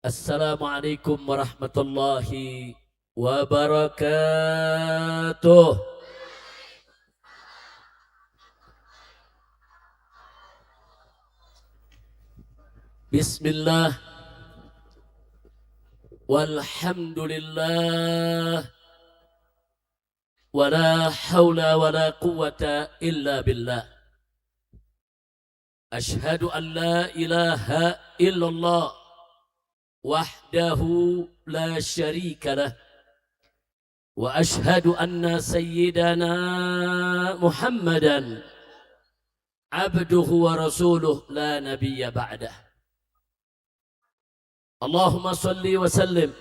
Assalamualaikum warahmatullahi wabarakatuh. Bismillah walhamdulillah wala hawla wala quwwata illa billah. Ashhadu an la ilaha illallah wahdahu la syarika lah wa ashhadu anna sayyidana Muhammadan abduhu wa rasuluh la nabiyya ba'dah. Allahumma salli wa sallim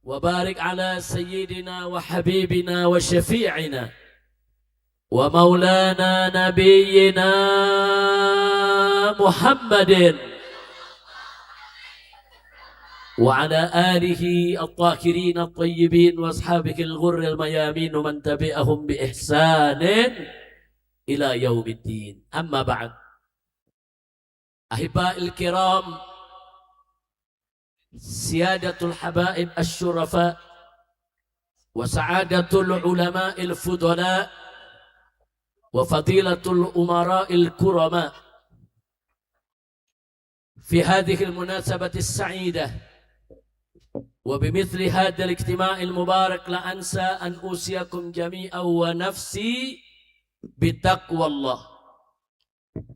wa barik ala sayyidina wa habibina wa syafi'ina wa maulana nabiyyina Muhammadin وعلى آله الطاهرين الطيبين وأصحابه الغر الميامين ومن تبعهم بإحسان إلى يوم الدين. أما بعد، أحباء الكرام، سيادة الحبائب الشرفاء وسعادة العلماء الفضلاء وفضيلة الأمراء الكرماء، في هذه المناسبة السعيدة وبمثل هذا الاجتماع المبارك لا أنسى أن أوصيكم جميعا ونفسي بتقوى الله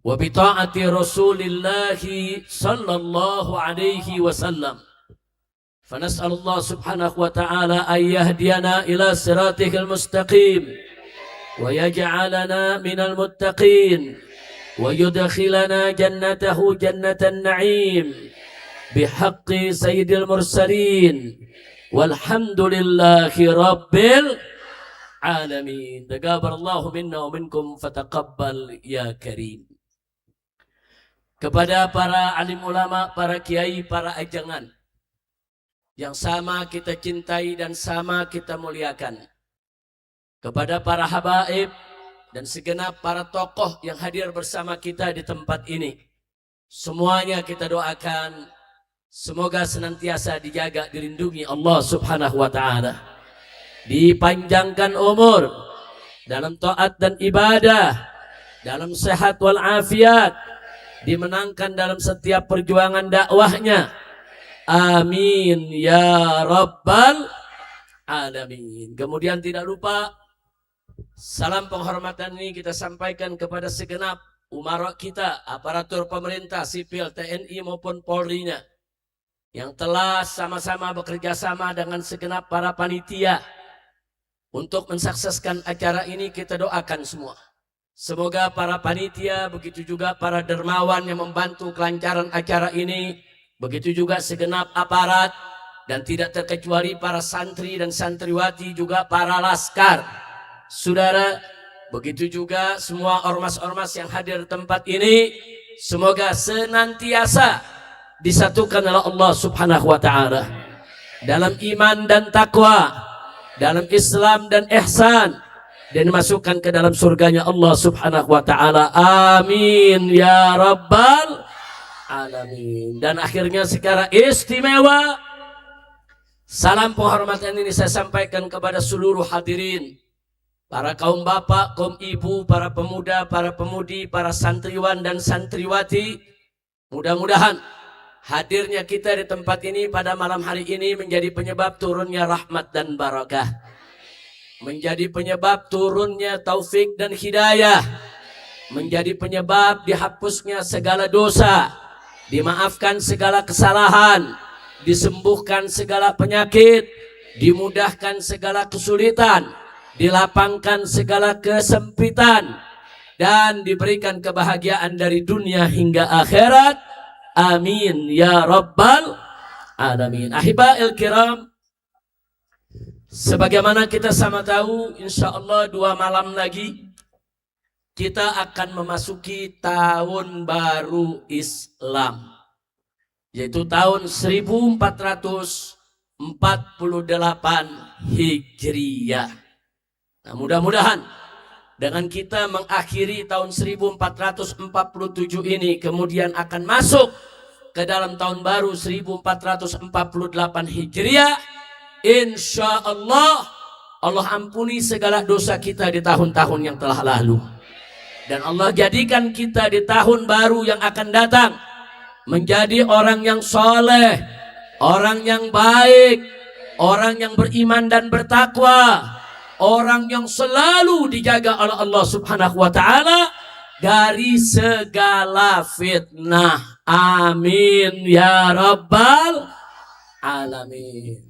وبطاعة رسول الله صلى الله عليه وسلم، فنسأل الله سبحانه وتعالى أن يهدينا إلى صراطه المستقيم ويجعلنا من المتقين ويدخلنا جنته جنة النعيم بحق سيد المرسلين والحمد لله رب العالمين. تقبل الله منا ومنكم فتقبل يا كريم. Kepada para alim ulama, para kiai, para ajangan yang sama kita cintai dan sama kita muliakan, kepada para habaib dan segenap para tokoh yang hadir bersama kita di tempat ini, semuanya kita doakan semoga senantiasa dijaga, dilindungi Allah subhanahu wa ta'ala, dipanjangkan umur dalam taat dan ibadah, dalam sehat wal afiat, dimenangkan dalam setiap perjuangan dakwahnya. Amin ya rabbal alamin. Kemudian tidak lupa, salam penghormatan ini kita sampaikan kepada segenap umara kita, aparatur pemerintah, sipil, TNI maupun Polri-nya, yang telah sama-sama bekerja sama dengan segenap para panitia untuk mensukseskan acara ini. Kita doakan semua, semoga para panitia, begitu juga para dermawan yang membantu kelancaran acara ini, begitu juga segenap aparat, dan tidak terkecuali para santri dan santriwati, juga para laskar, saudara, begitu juga semua ormas-ormas yang hadir di tempat ini, semoga senantiasa disatukan oleh Allah subhanahu wa ta'ala dalam iman dan takwa, dalam Islam dan ihsan, dan dimasukkan ke dalam surganya Allah subhanahu wa ta'ala. Amin ya rabbal alamin. Dan akhirnya secara istimewa, salam penghormatan ini saya sampaikan kepada seluruh hadirin, para kaum bapak, kaum ibu, para pemuda, para pemudi, para santriwan dan santriwati. Mudah-mudahan hadirnya kita di tempat ini pada malam hari ini menjadi penyebab turunnya rahmat dan barakah, menjadi penyebab turunnya taufik dan hidayah, menjadi penyebab dihapusnya segala dosa, dimaafkan segala kesalahan, disembuhkan segala penyakit, dimudahkan segala kesulitan, dilapangkan segala kesempitan, dan diberikan kebahagiaan dari dunia hingga akhirat. Amin ya rabbal alamin. Ahiba'il kiram, sebagaimana kita sama tahu, insya Allah 2 malam lagi kita akan memasuki tahun baru Islam, yaitu tahun 1448 Hijriyah. Nah, mudah-mudahan dengan kita mengakhiri tahun 1447 ini, kemudian akan masuk ke dalam tahun baru 1448 Hijriah, insya Allah Allah ampuni segala dosa kita di tahun-tahun yang telah lalu. Dan Allah jadikan kita di tahun baru yang akan datang menjadi orang yang soleh, orang yang baik, orang yang beriman dan bertakwa, orang yang selalu dijaga oleh Allah Subhanahu wa Ta'ala dari segala fitnah. Amin ya Rabbal Alamin.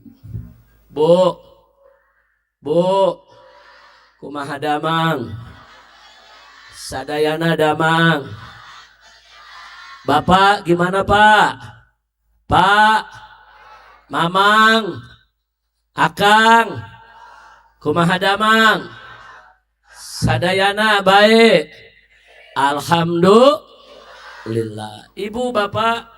Bu, kumaha damang, sadayana damang. Bapak gimana Pak? Pak, Mamang, Akang, kumaha damang, sadayana baik. Alhamdulillah. Ibu bapak,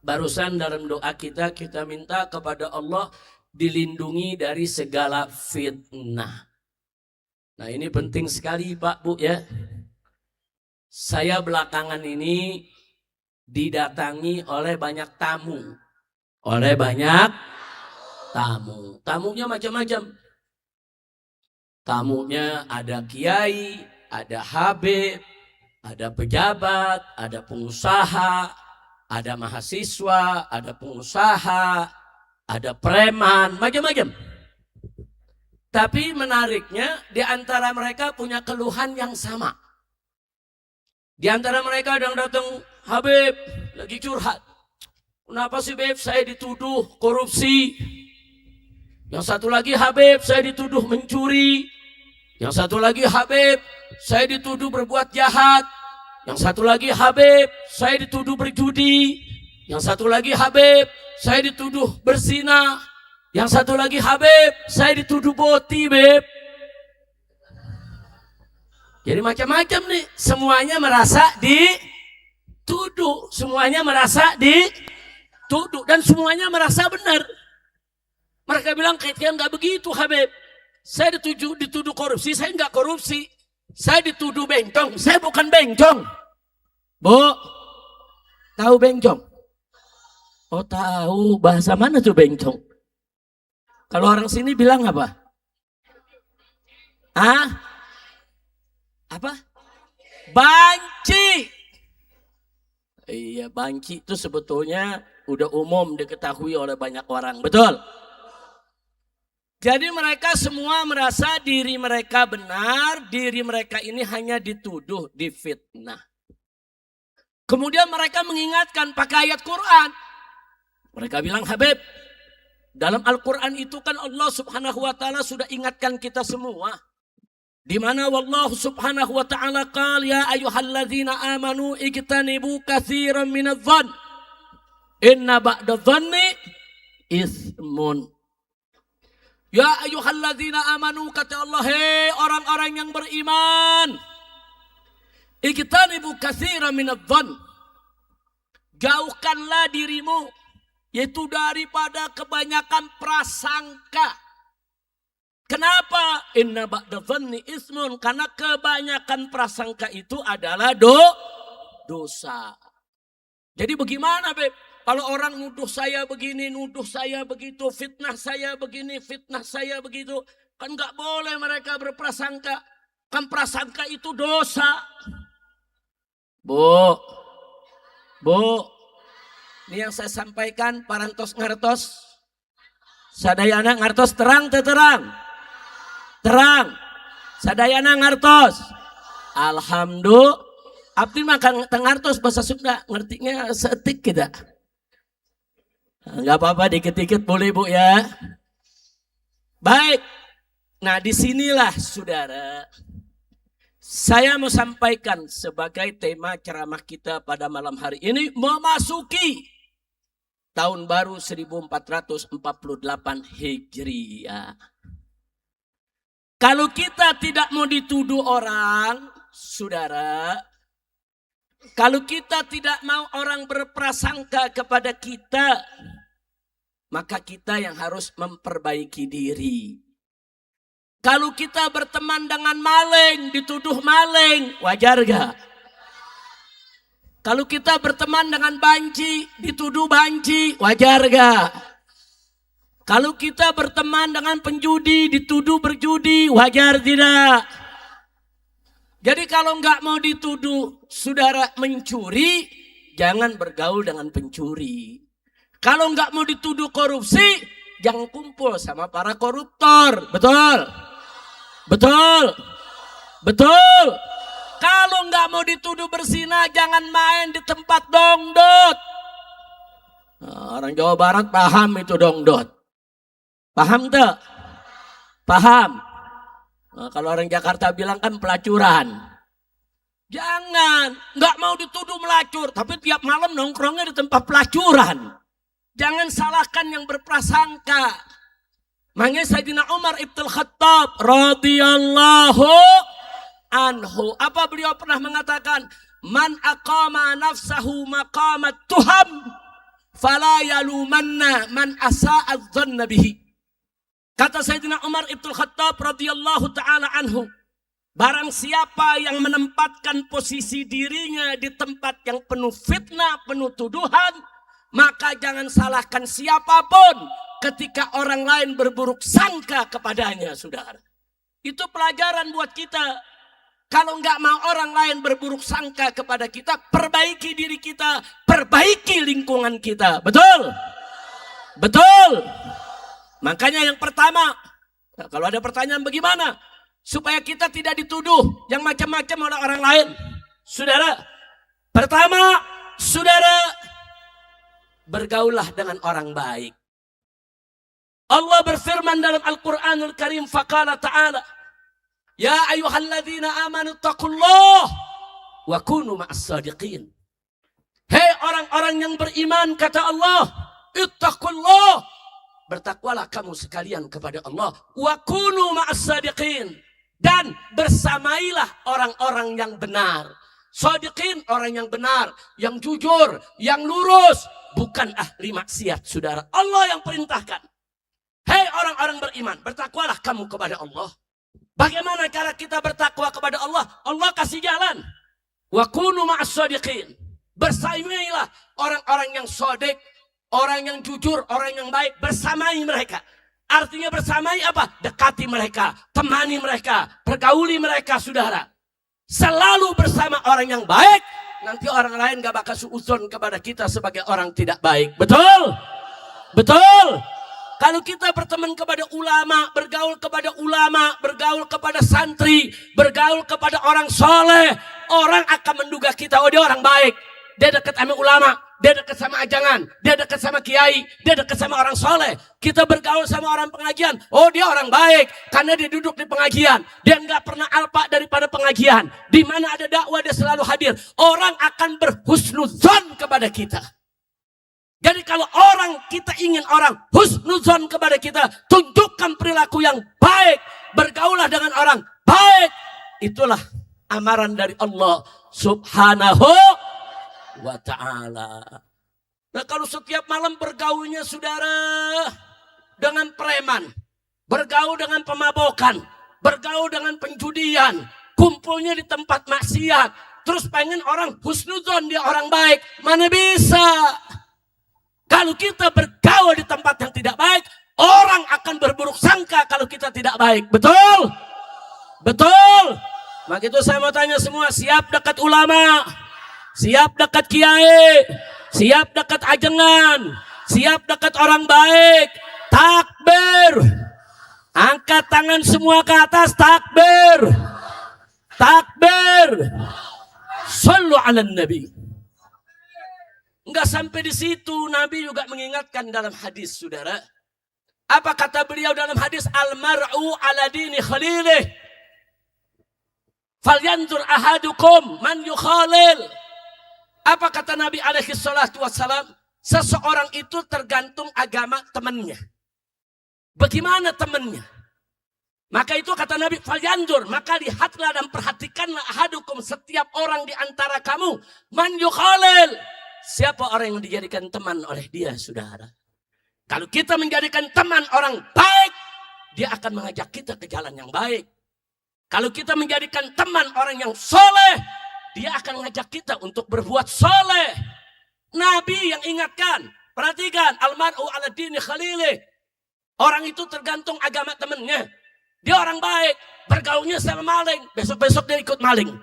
barusan dalam doa kita minta kepada Allah dilindungi dari segala fitnah. Nah ini penting sekali Pak Bu ya. Saya belakangan ini didatangi oleh banyak tamu. Tamunya macam-macam. Tamunya ada kiai, ada habib, ada pejabat, ada pengusaha, ada mahasiswa, ada pengusaha, ada preman, macam-macam. Tapi menariknya di antara mereka punya keluhan yang sama. Di antara mereka ada yang datang, Habib lagi curhat. Kenapa sih Beb saya dituduh korupsi? Yang satu lagi, Habib saya dituduh mencuri. Yang satu lagi, Habib saya dituduh berbuat jahat. Yang satu lagi, Habib saya dituduh berjudi. Yang satu lagi, Habib saya dituduh berzina. Yang satu lagi, Habib saya dituduh boti Beb. Jadi macam-macam nih. Semuanya merasa dituduh. Semuanya merasa dituduh. Dan semuanya merasa benar. Mereka bilang kayaknya nggak begitu Habib. Saya dituduh korupsi, saya nggak korupsi. Saya dituduh bencong, saya bukan bencong. Bu, tahu bencong? Oh tahu, bahasa mana tuh bencong? Kalau orang sini bilang apa? Apa? Banci. Iya, banci itu sebetulnya udah umum diketahui oleh banyak orang, betul? Jadi mereka semua merasa diri mereka benar, diri mereka ini hanya dituduh, difitnah. Kemudian mereka mengingatkan pakai ayat Quran. Mereka bilang, Habib, dalam Al-Quran itu kan Allah Subhanahu wa Ta'ala sudah ingatkan kita semua. Di mana wallahu Subhanahu wa Ta'ala qala ya ayyuhalladzina amanu ijtanibu katsiran minadh-dhann inna ba'dadh-dhanni ismun. Ya ayyuhalladzina amanu, kata Allah, hei orang-orang yang beriman, ijtanibu katsiran minadh-dhann, jauhkanlah dirimu yaitu daripada kebanyakan prasangka. Kenapa? Inna ba'dadh-dhanni ismun, karena kebanyakan prasangka itu adalah dosa. Jadi bagaimana Beb? Kalau orang nuduh saya begini, nuduh saya begitu, fitnah saya begini, fitnah saya begitu, kan nggak boleh mereka berprasangka. Kan prasangka itu dosa. Bu, ini yang saya sampaikan parantos ngertos, sadayana ngertos terang terang. Terang, sadayana ngertos. Alhamdulillah. Abdi makan tengartos bahasa Sunda, ngertinya seetik kita. Enggak apa-apa, dikit-dikit boleh Bu ya. Baik. Nah, disinilah saudara, saya mau sampaikan sebagai tema ceramah kita pada malam hari ini, memasuki tahun baru 1448 Hijriah. Kalau kita tidak mau dituduh orang, saudara, kalau kita tidak mau orang berprasangka kepada kita, maka kita yang harus memperbaiki diri. Kalau kita berteman dengan maling, dituduh maling, wajar gak? Kalau kita berteman dengan banci, dituduh banci, wajar gak? Kalau kita berteman dengan penjudi, dituduh berjudi, wajar tidak? Jadi kalau nggak mau dituduh saudara mencuri, jangan bergaul dengan pencuri. Kalau nggak mau dituduh korupsi, jangan kumpul sama para koruptor. Betul? Betul? Betul? Kalau nggak mau dituduh berzina, jangan main di tempat dongdot. Nah, orang Jawa Barat paham itu dongdot. Paham tak? Paham. Nah, kalau orang Jakarta bilang kan pelacuran. Jangan, nggak mau dituduh melacur, tapi tiap malam nongkrongnya di tempat pelacuran. Jangan salahkan yang berprasangka. Makanya Sayyidina Umar Ibn Khattab radhiyallahu anhu, apa beliau pernah mengatakan, man aqama nafsahu maqamat tuham fala yalumanna man asa'a dhanna bihi. Kata Sayyidina Umar Ibn Khattab radhiyallahu taala anhu, barang siapa yang menempatkan posisi dirinya di tempat yang penuh fitnah, penuh tuduhan, maka jangan salahkan siapapun ketika orang lain berburuk sangka kepadanya, saudara. Itu pelajaran buat kita. Kalau nggak mau orang lain berburuk sangka kepada kita, perbaiki diri kita, perbaiki lingkungan kita. Betul? Betul? Makanya yang pertama, kalau ada pertanyaan bagaimana supaya kita tidak dituduh yang macam-macam oleh orang lain, saudara. Pertama, saudara, bergaulah dengan orang baik. Allah berfirman dalam Al-Quranul Karim, faqala ta'ala, ya ayyuhalladzina amanu taqullah wa kunu ma'as sadiqin. Hei orang-orang yang beriman, kata Allah, ittaqullah, bertakwalah kamu sekalian kepada Allah, wa kunu ma'as sadiqin, dan bersamailah orang-orang yang benar. Sadiqin, orang yang benar, yang jujur, yang lurus, bukan ahli maksiat, saudara. Allah yang perintahkan. Hei orang-orang beriman, bertakwalah kamu kepada Allah. Bagaimana cara kita bertakwa kepada Allah? Allah kasih jalan. Wa kunu ma'as shadiqin. Bersamailah orang-orang yang shadiq, orang yang jujur, orang yang baik, bersamai mereka. Artinya bersamai apa? Dekati mereka, temani mereka, pergauli mereka, saudara. Selalu bersama orang yang baik, nanti orang lain gak bakal suuzon kepada kita sebagai orang tidak baik. Betul? Betul? Kalau kita berteman kepada ulama, bergaul kepada santri, bergaul kepada orang soleh, orang akan menduga kita, oh dia orang baik. Dia dekat sama ulama, dia dekat sama ajangan, dia dekat sama kiai, dia dekat sama orang soleh. Kita bergaul sama orang pengajian, oh dia orang baik, karena dia duduk di pengajian. Dia nggak pernah alpa daripada pengajian. Di mana ada dakwah dia selalu hadir. Orang akan berhusnuzon kepada kita. Jadi kalau kita ingin orang husnuzon kepada kita, tunjukkan perilaku yang baik, bergaulah dengan orang baik. Itulah amaran dari Allah Subhanahu wa ta'ala. Nah kalau setiap malam bergaulnya saudara dengan preman, bergaul dengan pemabokan, bergaul dengan penjudian, kumpulnya di tempat maksiat, terus pengen orang husnuzon dia orang baik, mana bisa? Kalau kita bergaul di tempat yang tidak baik, orang akan berburuk sangka kalau kita tidak baik. Betul? Betul? Maka itu saya mau tanya semua, siap dekat ulama, siap dekat kiai, siap dekat ajengan, siap dekat orang baik. Takbir. Angkat tangan semua ke atas, takbir. Takbir. Sallu ala nabi. Enggak sampai di situ, Nabi juga mengingatkan dalam hadis, saudara. Apa kata beliau dalam hadis? Al-mar'u ala dini khalilih. Falyanzur ahadukum man yukhalil. Apa kata Nabi alaihi salatu wassalam? Seseorang itu tergantung agama temannya. Bagaimana temannya? Maka itu kata Nabi, falyanzur, maka lihatlah dan perhatikanlah ahadukum, setiap orang di antara kamu, man yukhalil. Siapa orang yang dijadikan teman oleh dia, saudara? Kalau kita menjadikan teman orang baik, dia akan mengajak kita ke jalan yang baik. Kalau kita menjadikan teman orang yang soleh, dia akan ngajak kita untuk berbuat soleh. Nabi yang ingatkan, perhatikan, almar'u ala dini khalilih. Orang itu tergantung agama temannya. Dia orang baik, bergaulnya sama maling, besok-besok dia ikut maling.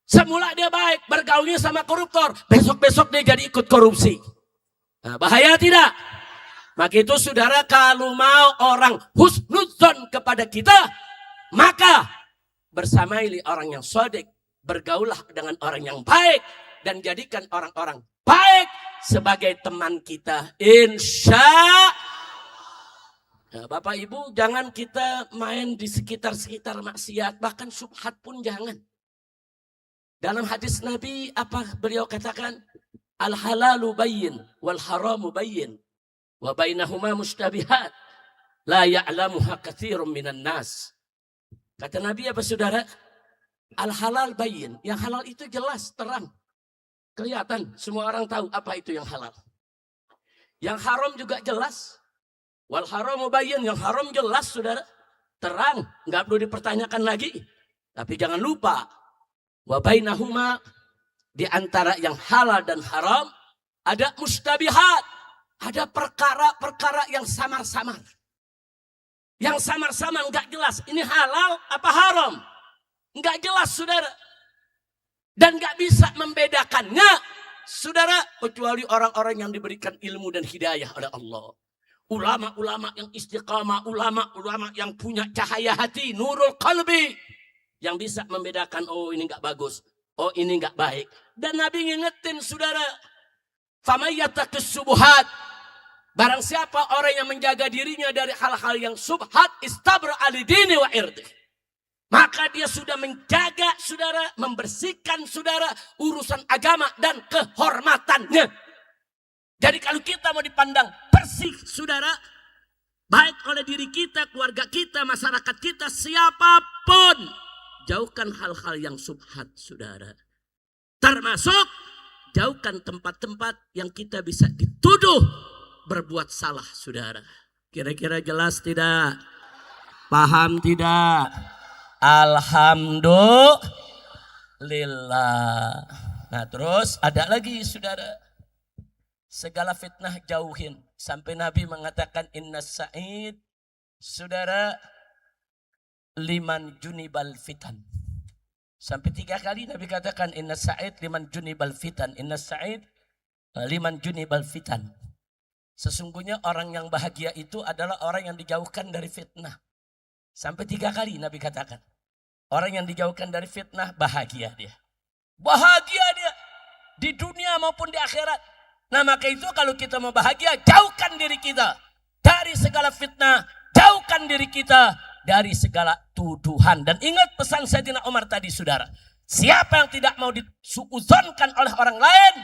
Semula dia baik, bergaulnya sama koruptor, besok-besok dia jadi ikut korupsi. Nah, bahaya tidak? Maka itu saudara, kalau mau orang husnudzon kepada kita, maka bersamailah orang yang sodik, bergaulah dengan orang yang baik, dan jadikan orang-orang baik sebagai teman kita. Insya nah, Bapak Ibu, jangan kita main di sekitar-sekitar maksiat, bahkan subhat pun jangan. Dalam hadis Nabi, apa beliau katakan? Al-halalu bayyin, wal haramu bayyin. Wa bainahuma mustabihat la ya'lamuha katsirun minan nas. Kata Nabi apa saudara? Al halal bayyin, yang halal itu jelas, terang, kelihatan, semua orang tahu apa itu yang halal. Yang haram juga jelas. Wal haramu bayyin, yang haram jelas saudara, terang, nggak perlu dipertanyakan lagi. Tapi jangan lupa, wa bainahuma, di antara yang halal dan haram ada mustabihat. Ada perkara-perkara yang samar-samar. Yang samar-samar nggak jelas. Ini halal apa haram? Nggak jelas saudara. Dan nggak bisa membedakannya saudara. Kecuali orang-orang yang diberikan ilmu dan hidayah oleh Allah. Ulama-ulama yang istiqamah. Ulama-ulama yang punya cahaya hati. Nurul qalbi. Yang bisa membedakan, oh ini nggak bagus. Oh ini nggak baik. Dan Nabi ngingetin saudara. Famayyataqis subuhat. Barang siapa orang yang menjaga dirinya dari hal-hal yang subhat, istabra alidini wa irdih. Maka dia sudah menjaga saudara, membersihkan saudara urusan agama dan kehormatannya. Jadi kalau kita mau dipandang bersih saudara, baik oleh diri kita, keluarga kita, masyarakat kita, siapapun, jauhkan hal-hal yang subhat saudara. Termasuk jauhkan tempat-tempat yang kita bisa dituduh berbuat salah saudara. Kira-kira jelas tidak? Paham tidak? Alhamdulillah. Nah terus ada lagi saudara. Segala fitnah jauhin. Sampai Nabi mengatakan inna sa'id saudara liman junibal fitan. Sampai 3 kali Nabi katakan inna sa'id liman junibal fitan. Inna sa'id liman junibal fitan. Sesungguhnya orang yang bahagia itu adalah orang yang dijauhkan dari fitnah. Sampai 3 kali Nabi katakan. Orang yang dijauhkan dari fitnah bahagia dia. Bahagia dia. Di dunia maupun di akhirat. Nah maka itu kalau kita mau bahagia, jauhkan diri kita dari segala fitnah. Jauhkan diri kita dari segala tuduhan. Dan ingat pesan Sayyidina Umar tadi saudara. Siapa yang tidak mau disuudzonkan oleh orang lain,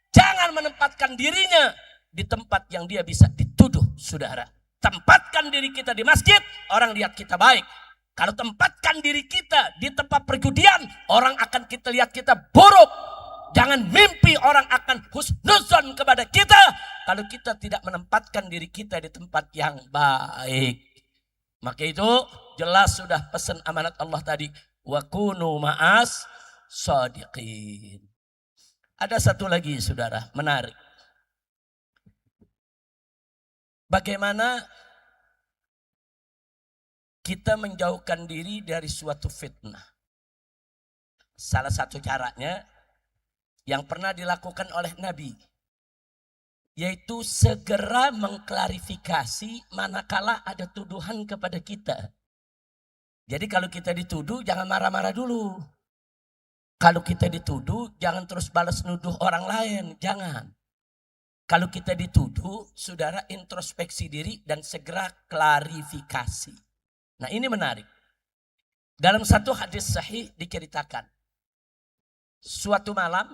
jangan menempatkan dirinya di tempat yang dia bisa dituduh saudara. Tempatkan diri kita di masjid, orang lihat kita baik. Kalau tempatkan diri kita di tempat perjudian, orang akan kita lihat kita buruk. Jangan mimpi orang akan husnuzon kepada kita kalau kita tidak menempatkan diri kita di tempat yang baik. Maka itu jelas sudah pesan amanat Allah tadi. Wa kunu ma'as shadiqin. Ada satu lagi saudara, menarik. Bagaimana kita menjauhkan diri dari suatu fitnah? Salah satu caranya yang pernah dilakukan oleh Nabi, yaitu segera mengklarifikasi manakala ada tuduhan kepada kita. Jadi kalau kita dituduh jangan marah-marah dulu. Kalau kita dituduh jangan terus balas nuduh orang lain, jangan. Kalau kita dituduh, saudara introspeksi diri dan segera klarifikasi. Nah ini menarik. Dalam satu hadis sahih diceritakan. Suatu malam,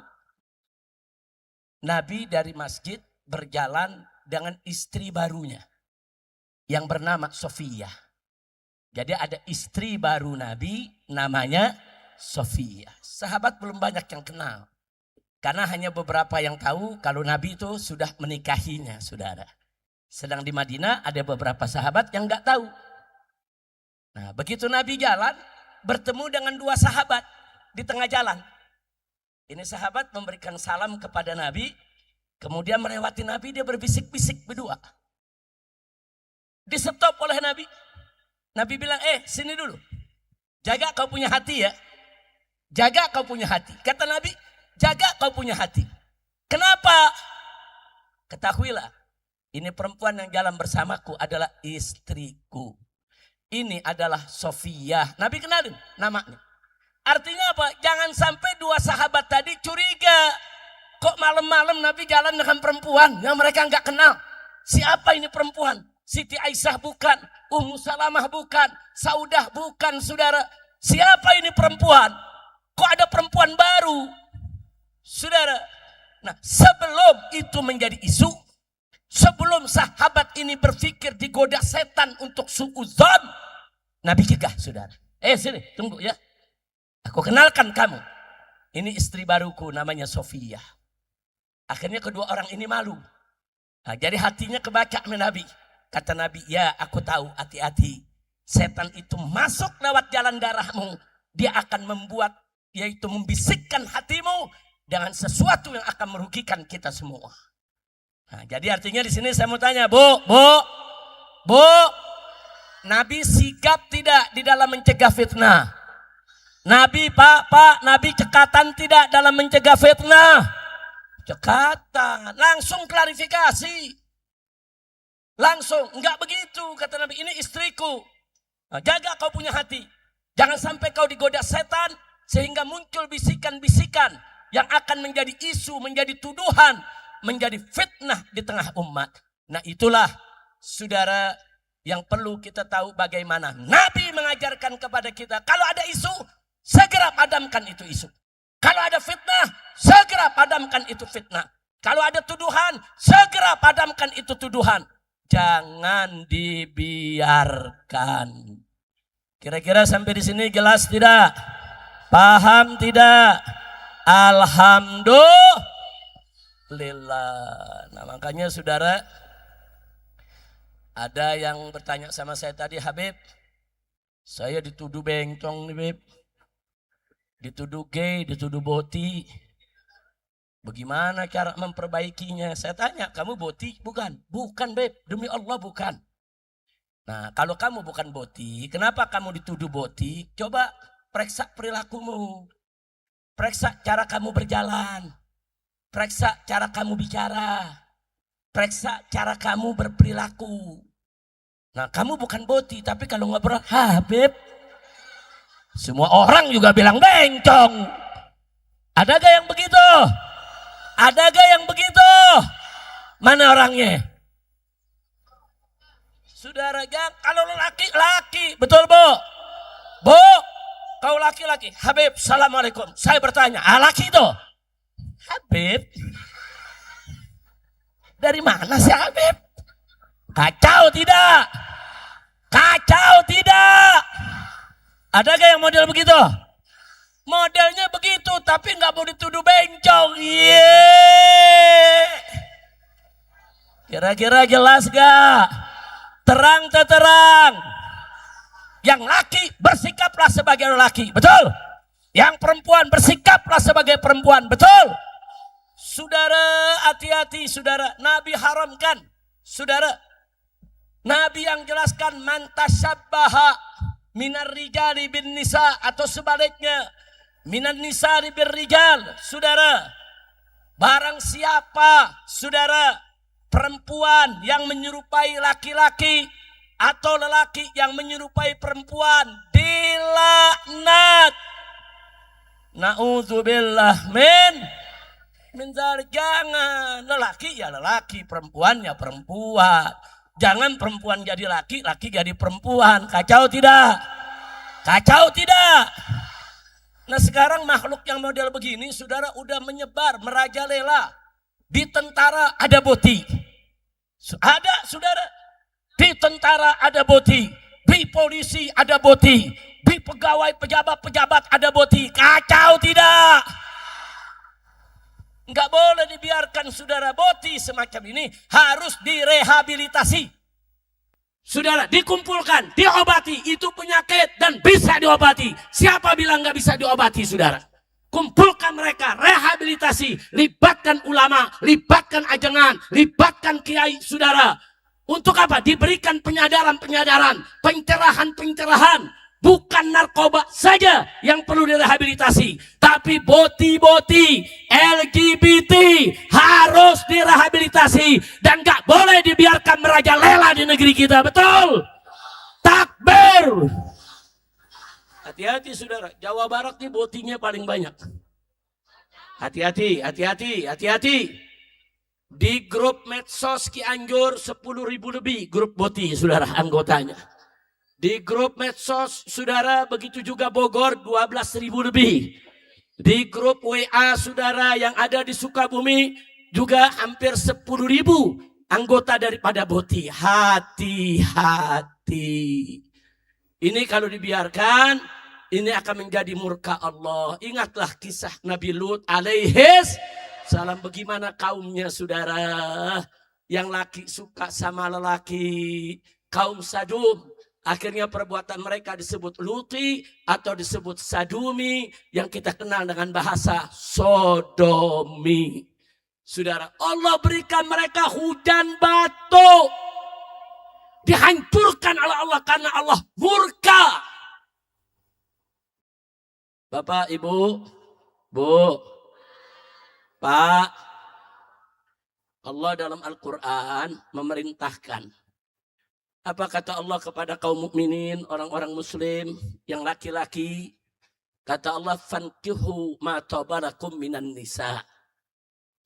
Nabi dari masjid berjalan dengan istri barunya. Yang bernama Sofia. Jadi ada istri baru Nabi namanya Sofia. Sahabat belum banyak yang kenal. Karena hanya beberapa yang tahu kalau Nabi itu sudah menikahinya, saudara. Sedang di Madinah ada beberapa sahabat yang nggak tahu. Nah, begitu Nabi jalan, bertemu dengan 2 sahabat di tengah jalan. Ini sahabat memberikan salam kepada Nabi. Kemudian melewati Nabi, dia berbisik-bisik berdua. Di-stop oleh Nabi. Nabi bilang, sini dulu. Jaga kau punya hati ya. Jaga kau punya hati. Kata Nabi, jaga kau punya hati. Kenapa? Ketahuilah, ini perempuan yang jalan bersamaku adalah istriku. Ini adalah Sofiyah. Nabi kenalin namanya. Artinya apa? Jangan sampai dua sahabat tadi curiga. Kok malam-malam Nabi jalan dengan perempuan yang mereka nggak kenal? Siapa ini perempuan? Siti Aisyah bukan, Ummu Salamah bukan, Saudah bukan, saudara. Siapa ini perempuan? Kok ada perempuan baru? Saudara, nah sebelum itu menjadi isu, sebelum sahabat ini berpikir digoda setan untuk suudzon, Nabi cegah, saudara. Sini, tunggu ya. Aku kenalkan kamu. Ini istri baruku, namanya Sofiyah. Akhirnya kedua orang ini malu. Nah, jadi hatinya kebaca sama Nabi. Kata Nabi, ya aku tahu, hati-hati. Setan itu masuk lewat jalan darahmu. Dia akan membuat, yaitu membisikkan hatimu dengan sesuatu yang akan merugikan kita semua. Nah, jadi artinya di sini saya mau tanya, Bu, Nabi sigap tidak di dalam mencegah fitnah? Nabi, Pak, Nabi cekatan tidak dalam mencegah fitnah? Cekatan, langsung klarifikasi. Langsung, enggak begitu kata Nabi, ini istriku. Nah, jaga kau punya hati. Jangan sampai kau digoda setan sehingga muncul bisikan-bisikan yang akan menjadi isu, menjadi tuduhan, menjadi fitnah di tengah umat. Nah itulah saudara yang perlu kita tahu bagaimana Nabi mengajarkan kepada kita. Kalau ada isu, segera padamkan itu isu. Kalau ada fitnah, segera padamkan itu fitnah. Kalau ada tuduhan, segera padamkan itu tuduhan. Jangan dibiarkan. Kira-kira sampai di sini jelas tidak? Paham tidak? Alhamdulillah. Nah makanya saudara, ada yang bertanya sama saya tadi, Habib, saya dituduh bencong nih Habib. Dituduh gay, dituduh boti. Bagaimana cara memperbaikinya? Saya tanya, kamu boti? Bukan. Bukan, Beb. Demi Allah bukan. Nah, kalau kamu bukan boti, kenapa kamu dituduh boti? Coba periksa perilakumu. Periksa cara kamu berjalan. Periksa cara kamu bicara. Periksa cara kamu berperilaku. Nah, kamu bukan boti, tapi kalau ngobrol, Habib, semua orang juga bilang bencong. Ada gak yang begitu? Ada gak yang begitu? Mana orangnya? Saudara, kalau laki-laki, betul Bu? Bu, kau laki-laki. Habib, assalamualaikum. Saya bertanya, laki itu? Habib? Dari mana sih Habib? Kacau tidak? Kacau tidak? Ada gak yang model begitu? Modelnya begitu, tapi nggak mau dituduh bencong. Kira-kira jelas gak? Terang terang. Yang laki bersikaplah sebagai laki, betul? Yang perempuan bersikaplah sebagai perempuan, betul? Saudara, hati-hati saudara. Nabi haramkan, saudara. Nabi yang jelaskan man tashabbaha minar rijali bin nisa, atau sebaliknya minan nisa bir rijal. Saudara, barang siapa saudara perempuan yang menyerupai laki-laki atau lelaki yang menyerupai perempuan, dilaknat. Na'udzubillah min dzalik. Jangan, lelaki ya lelaki, perempuan ya perempuan. Jangan perempuan jadi laki, laki jadi perempuan. Kacau tidak? Kacau tidak? Nah sekarang makhluk yang model begini saudara udah menyebar, merajalela. Di tentara ada boti. Ada saudara. Di tentara ada boti. Di polisi ada boti. Di pegawai pejabat-pejabat ada boti. Kacau tidak? Enggak boleh dibiarkan saudara. Boti semacam ini harus direhabilitasi. Saudara, dikumpulkan, diobati. Itu penyakit dan bisa diobati. Siapa bilang nggak bisa diobati, saudara? kumpulkan mereka, rehabilitasi, libatkan ulama, libatkan ajengan, libatkan kiai, saudara. Untuk apa? Diberikan penyadaran-penyadaran, pencerahan-pencerahan. Bukan narkoba saja yang perlu direhabilitasi, tapi boti-boti, LGBT harus direhabilitasi dan gak boleh dibiarkan merajalela di negeri kita. Betul? Takbir. Hati-hati saudara, Jawa Barat nih botinya paling banyak. Hati-hati, hati-hati, hati-hati. Di grup medsos Cianjur 10.000 lebih grup boti saudara anggotanya. Di grup medsos saudara begitu juga Bogor 12.000 lebih. Di grup WA saudara yang ada di Sukabumi juga hampir 10.000 anggota daripada boti. Hati-hati. Ini kalau dibiarkan ini akan menjadi murka Allah. Ingatlah kisah Nabi Lut alaihis salam, bagaimana kaumnya saudara yang laki suka sama lelaki, kaum Sadum. Akhirnya perbuatan mereka disebut luti atau disebut sadumi yang kita kenal dengan bahasa sodomi. Saudara, Allah berikan mereka hujan batu. Dihancurkan oleh Allah karena Allah murka. Bapak, Ibu, Bu, Pak, Allah dalam Al-Quran memerintahkan. Apa kata Allah kepada kaum mukminin, orang-orang muslim yang laki-laki? Kata Allah, fankihu ma tabalakum minan nisa.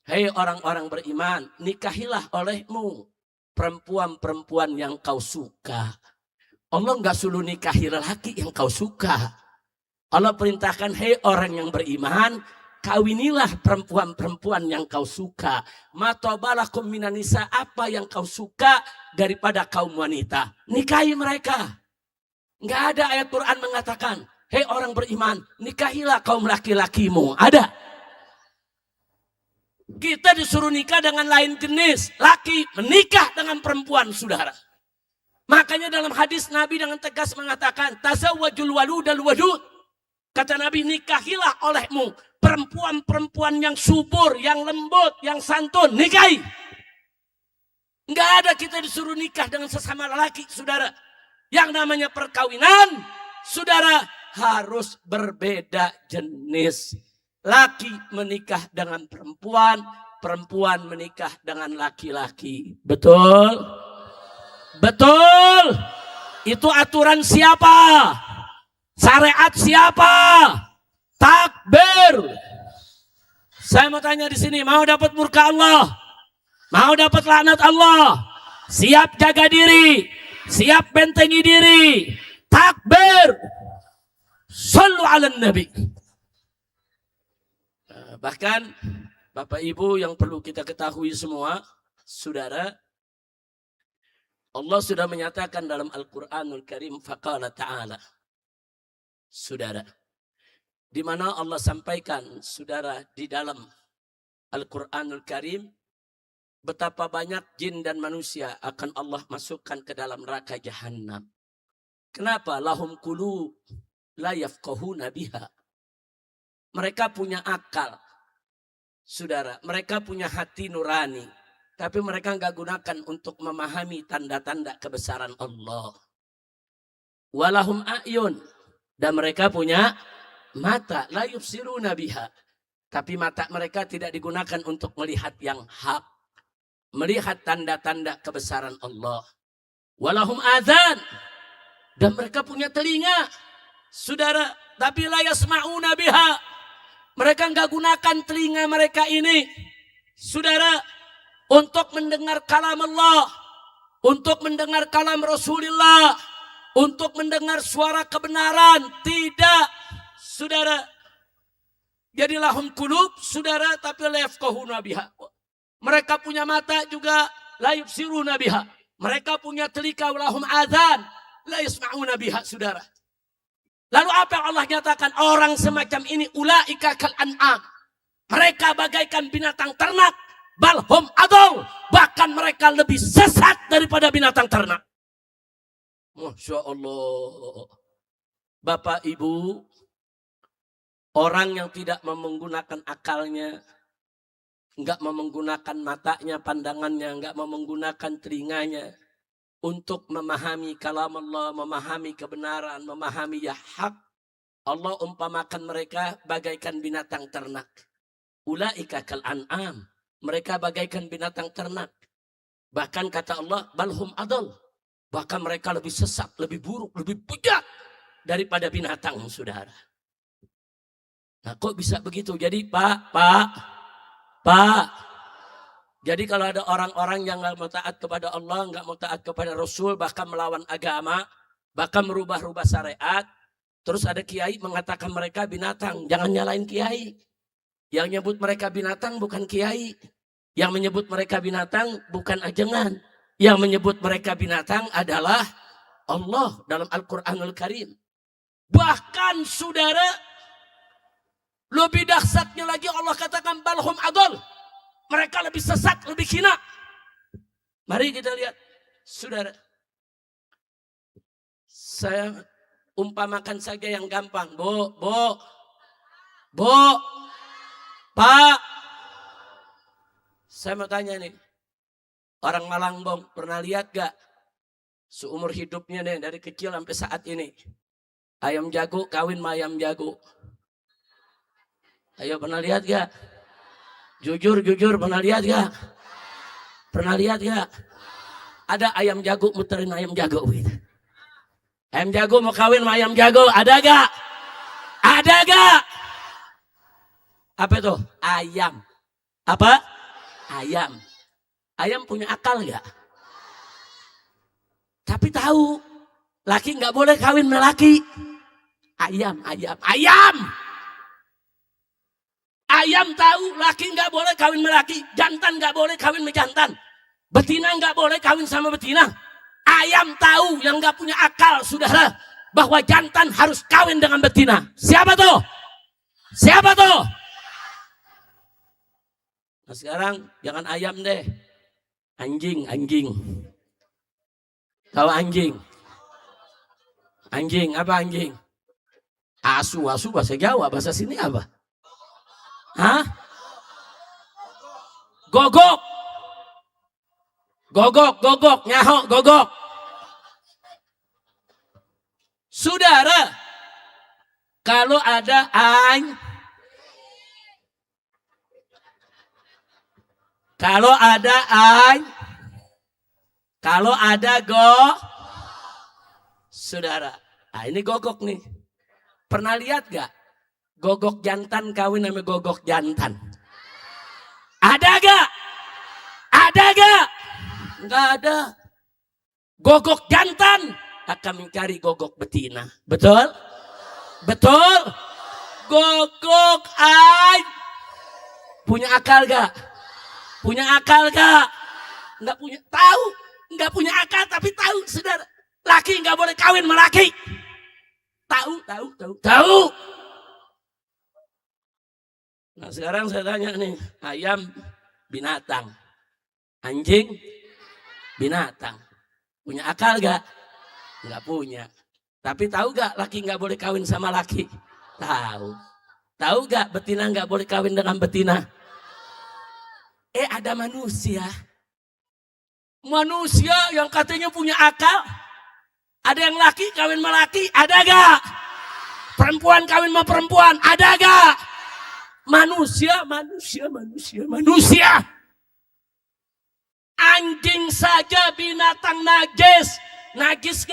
Hei orang-orang beriman, nikahilah olehmu perempuan-perempuan yang kau suka. Allah enggak suruh nikahi lelaki yang kau suka. Allah perintahkan, hei orang yang beriman, kawinilah perempuan-perempuan yang kau suka. Matobalakum minan nisa, apa yang kau suka daripada kaum wanita. Nikahi mereka. Enggak ada ayat Quran mengatakan, hei orang beriman, nikahilah kaum laki-lakimu. Ada. Kita disuruh nikah dengan lain jenis. Laki menikah dengan perempuan, saudara. Makanya dalam hadis Nabi dengan tegas mengatakan, tazawwajul waludal wadud. Kata Nabi, nikahilah olehmu perempuan-perempuan yang subur, yang lembut, yang santun. Nikahi. Enggak ada kita disuruh nikah dengan sesama lelaki, saudara. Yang namanya perkawinan, saudara, harus berbeda jenis. Laki menikah dengan perempuan, perempuan menikah dengan laki-laki. Betul? Betul. Itu aturan siapa? Syariat siapa? Takbir. Saya mau tanya di sini, mau dapat murka Allah? Mau dapat laknat Allah? Siap jaga diri, siap bentengi diri. Takbir. Sallu ala Nabi. Bahkan Bapak Ibu yang perlu kita ketahui semua, saudara, Allah sudah menyatakan dalam Al-Quranul Karim, faqala ta'ala. Saudara, di mana Allah sampaikan, saudara, di dalam Al-Quranul Karim, betapa banyak jin dan manusia akan Allah masukkan ke dalam neraka Jahannam. Kenapa? Lahum qulub la yafqahuna biha. Mereka punya akal, saudara. Mereka punya hati nurani, tapi mereka enggak gunakan untuk memahami tanda-tanda kebesaran Allah. Walahum a'yun. Dan mereka punya mata, la yubsiruna biha. Tapi mata mereka tidak digunakan untuk melihat yang hak. Melihat tanda-tanda kebesaran Allah. Walahum adzan. Dan mereka punya telinga, saudara. Tapi la yasma'una biha. Mereka enggak gunakan telinga mereka ini, saudara, untuk mendengar kalam Allah. Untuk mendengar kalam Rasulullah. Untuk mendengar suara kebenaran. Tidak, saudara. Jadi lahum qulub, saudara, tapi la yafqahuna biha. Mereka punya mata juga la yubsiruna biha. Mereka punya telinga, lahum adzan la yasma'una biha, saudara. Lalu apa yang Allah nyatakan? Orang semacam ini ulaika kal an'am. Mereka bagaikan binatang ternak. Balhum adol. Bahkan mereka lebih sesat daripada binatang ternak. Masya Allah. Bapak Ibu, Orang yang tidak menggunakan akalnya, enggak menggunakan matanya, pandangannya, enggak menggunakan telinganya untuk memahami kalam Allah, memahami kebenaran, memahami ya hak. Allah umpamakan mereka bagaikan binatang ternak. Ulaika kal an'am. Mereka bagaikan binatang ternak. Bahkan kata Allah, balhum adol. Bahkan mereka lebih sesat, lebih buruk, lebih bejat daripada binatang, saudara. Nah, kok bisa begitu? Jadi Pak. Jadi kalau ada orang-orang yang nggak mau taat kepada Allah, nggak mau taat kepada Rasul, bahkan melawan agama, bahkan merubah-rubah syariat, terus ada kiai mengatakan mereka binatang. Jangan nyalain kiai. Yang nyebut mereka binatang bukan kiai. Yang menyebut mereka binatang bukan ajengan. Yang menyebut mereka binatang adalah Allah dalam Al-Quranul Karim. Bahkan saudara, lebih dahsyatnya lagi Allah katakan balhum adol. Mereka lebih sesat, lebih hina. Mari kita lihat, saudara. Saya umpamakan saja yang gampang. Bu, Pak. Saya mau tanya nih. Orang Malangbong pernah lihat gak? Seumur hidupnya nih, dari kecil sampai saat ini. Ayam jago kawin sama ayam jago. Ayo pernah lihat gak? Jujur pernah lihat gak? Pernah lihat gak? Ada ayam jago muterin ayam jago gitu. Ayam jago mau kawin sama ayam jago, ada gak? Ada gak? Apa itu? Ayam. Apa? Ayam. Ayam punya akal gak? Tapi tahu, laki gak boleh kawin sama laki. Ayam. Ayam tahu, laki gak boleh kawin sama laki. Jantan gak boleh kawin sama jantan. Betina gak boleh kawin sama betina. Ayam tahu yang gak punya akal, saudara, bahwa jantan harus kawin dengan betina. Siapa tuh? Nah sekarang jangan ayam deh. Anjing. Tahu anjing? Anjing, apa anjing? Asu bahasa Jawa, bahasa sini apa? Hah? Gogok, nyaho, gogok. Saudara, kalau ada saudara, nah ini gogok nih. Pernah lihat gak? Gogok jantan kawin sama gogok jantan. Ada gak? Enggak ada. Gogok jantan akan mencari gogok betina. Betul? Gogok punya akal gak? Enggak punya. Tahu? Enggak punya akal tapi tahu, saudara. Laki enggak boleh kawin sama laki. Tahu. Nah sekarang saya tanya nih, ayam binatang, anjing binatang, punya akal gak? Enggak punya. Tapi tahu gak laki enggak boleh kawin sama laki? Tahu gak betina enggak boleh kawin dengan betina? Ada manusia yang katanya punya akal. Ada yang laki kawin sama laki, ada gak? Perempuan kawin sama perempuan, ada gak? Manusia. Anjing saja binatang najis. Najis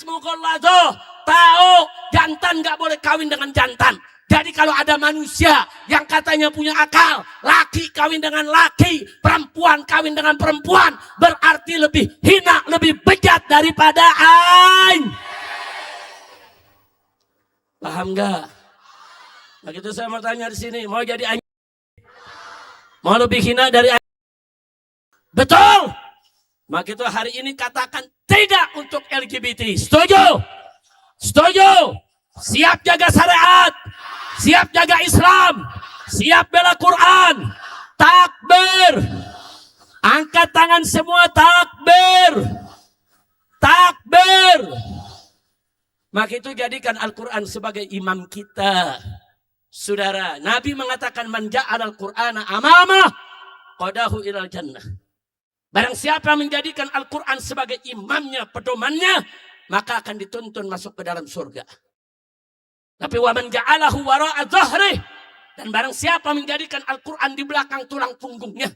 mughalladah. Tahu jantan gak boleh kawin dengan jantan. Jadi kalau ada manusia yang katanya punya akal, laki kawin dengan laki, perempuan kawin dengan perempuan, berarti lebih hina, lebih bejat daripada aing. Paham gak? Nah gitu saya mau tanya di sini, mau jadi anjing? Mau lebih hina dari anjing? Betul? Maka itu hari ini katakan tidak untuk LGBT. Setuju? Siap jaga syariat, siap jaga Islam, siap bela Quran. Takbir. Angkat tangan semua, takbir. Maka itu jadikan Al-Quran sebagai imam kita. Saudara, Nabi mengatakan man ja'alal Qur'ana amamah qadahu ilal jannah. Barang siapa menjadikan Al-Quran sebagai imamnya, pedomannya, maka akan dituntun masuk ke dalam surga. Tapi wa man ja'alahu wara'a dhahrih, dan barang siapa menjadikan Al-Quran di belakang tulang punggungnya,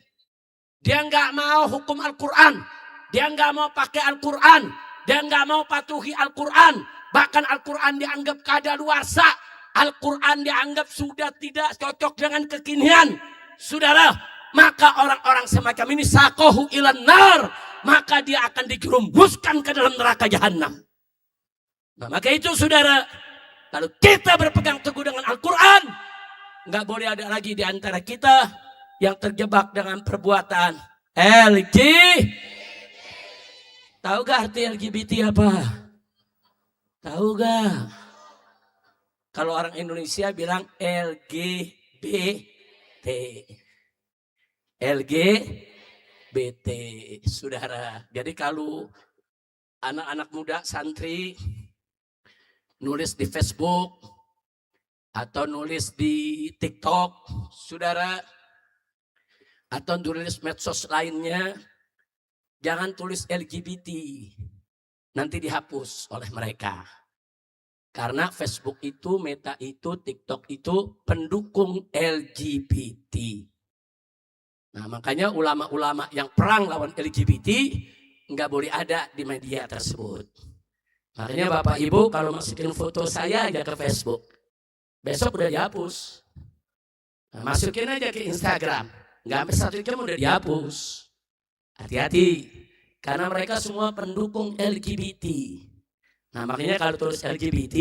dia enggak mau hukum Al-Quran, dia enggak mau pakai Al-Quran, dia enggak mau patuhi Al-Quran, bahkan Al-Quran dianggap kadaluarsa, Al-Quran dianggap sudah tidak cocok dengan kekinian. Saudara, maka orang-orang semacam ini sakohu ilan nar, maka dia akan dijerumuskan ke dalam neraka jahanam. Nah, maka itu saudara, kalau kita berpegang teguh dengan Al-Quran, nggak boleh ada lagi di antara kita yang terjebak dengan perbuatan LG. Tahu gak arti LGBT apa? Tahu gak? Kalau orang Indonesia bilang LGBT. LGBT, saudara. Jadi kalau anak-anak muda santri nulis di Facebook atau nulis di TikTok, saudara, atau nulis medsos lainnya, jangan tulis LGBT, nanti dihapus oleh mereka. Karena Facebook itu, Meta itu, TikTok itu pendukung LGBT. Nah, makanya ulama-ulama yang perang lawan LGBT nggak boleh ada di media tersebut. Makanya Bapak Ibu kalau masukin foto saya aja ke Facebook, besok udah dihapus. Nah, masukin aja ke Instagram, nggak sampai 1 jam udah dihapus. Hati-hati, karena mereka semua pendukung LGBT. Nah, makanya kalau tulis LGBT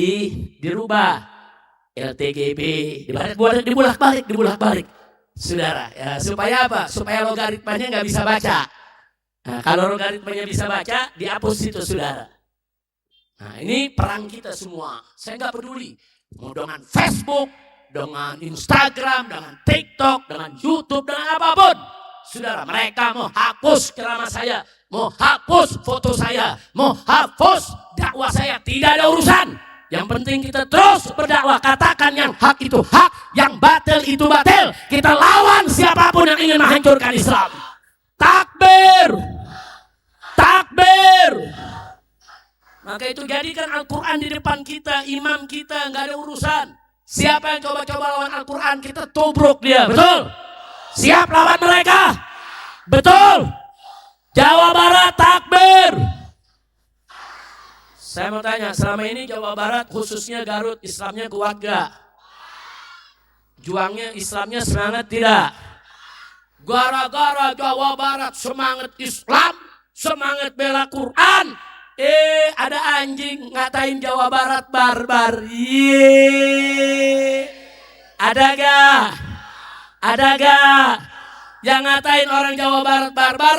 dirubah LTGB, dibulak-balik. Saudara, ya, supaya apa? Supaya logaritmanya nggak bisa baca. Nah, kalau logaritmanya bisa baca, dihapus itu, saudara. Nah, ini perang kita semua. Saya nggak peduli mau dengan Facebook, dengan Instagram, dengan TikTok, dengan YouTube, dengan apapun. Saudara, mereka mau hapus ceramah saya, mau hapus foto saya, mau hapus dakwah saya, tidak ada urusan. Yang penting kita terus berdakwah, katakan yang hak itu hak, yang batil itu batil. Kita lawan siapapun yang ingin menghancurkan Islam. Takbir! Takbir! Maka itu jadikan Al-Quran di depan kita, imam kita, nggak ada urusan. Siapa yang coba-coba lawan Al-Quran, kita tubruk dia, betul? Siap lawan mereka? Betul? Jawa Barat takbir! Saya mau tanya, selama ini Jawa Barat khususnya Garut Islamnya kuat gak? Juangnya Islamnya semangat tidak? Gara-gara Jawa Barat semangat Islam, semangat bela Quran, ada anjing ngatain Jawa Barat barbar. Ada gak? Ada gak? Yang ngatain orang Jawa Barat barbar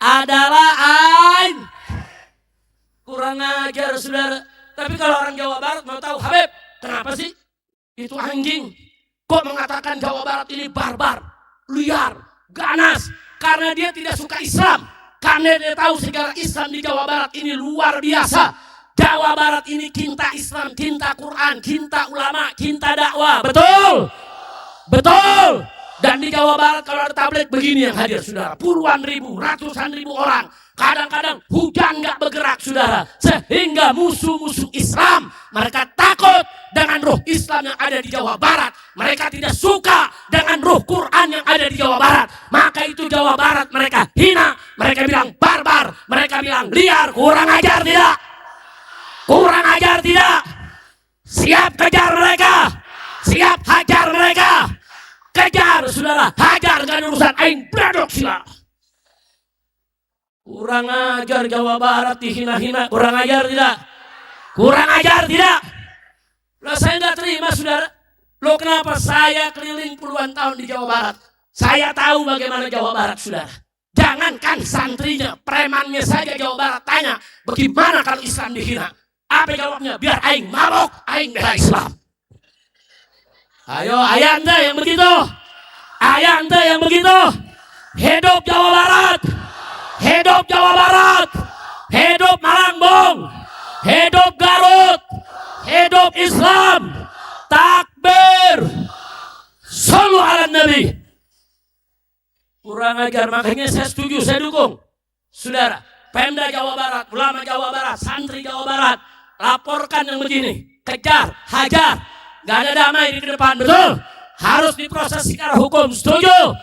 adalah aing. Kurang ajar, saudara. Tapi kalau orang Jawa Barat mau tahu, Habib, kenapa sih itu anjing kok mengatakan Jawa Barat ini barbar, liar, ganas? Karena dia tidak suka Islam. Karena dia tahu segala Islam di Jawa Barat ini luar biasa. Jawa Barat ini cinta Islam, cinta Quran, cinta ulama, cinta dakwah. Betul? Betul? Dan di Jawa Barat kalau ada tabligh begini yang hadir, saudara, puluhan ribu, ratusan ribu orang. Kadang-kadang hujan nggak bergerak, saudara, sehingga musuh-musuh Islam mereka takut dengan ruh Islam yang ada di Jawa Barat. Mereka tidak suka dengan ruh Quran yang ada di Jawa Barat. Maka itu Jawa Barat mereka hina, mereka bilang barbar, mereka bilang liar. Kurang ajar tidak? Kurang ajar tidak? Siap kejar mereka, siap hajar mereka. Kejar, saudara, hajar, gak ada urusan aing bradok sila. Kurang ajar Jawa Barat dihina-hina, kurang ajar tidak? Kurang ajar tidak? Loh, saya nggak terima, saudara. Loh, kenapa saya keliling puluhan tahun di Jawa Barat? Saya tahu bagaimana Jawa Barat, saudara. Jangankan santrinya, premannya saja Jawa Barat tanya, bagaimana kalau Islam dihina? Apa jawabnya? Biar aing mabok, aing bela Islam. Ayo, ayah anda yang begitu. Ayah anda yang begitu. Hidup Jawa Barat. Hidup Jawa Barat. Hidup Malangbong. Hidup Garut. Hidup Islam. Takbir. Shallu ala Nabi. Kurang ajar, makanya saya setuju, saya dukung. Saudara, Pemda Jawa Barat, ulama Jawa Barat, santri Jawa Barat, laporkan yang begini, kejar, hajar, gak ada damai di depan, betul? Harus diproses secara hukum, setuju?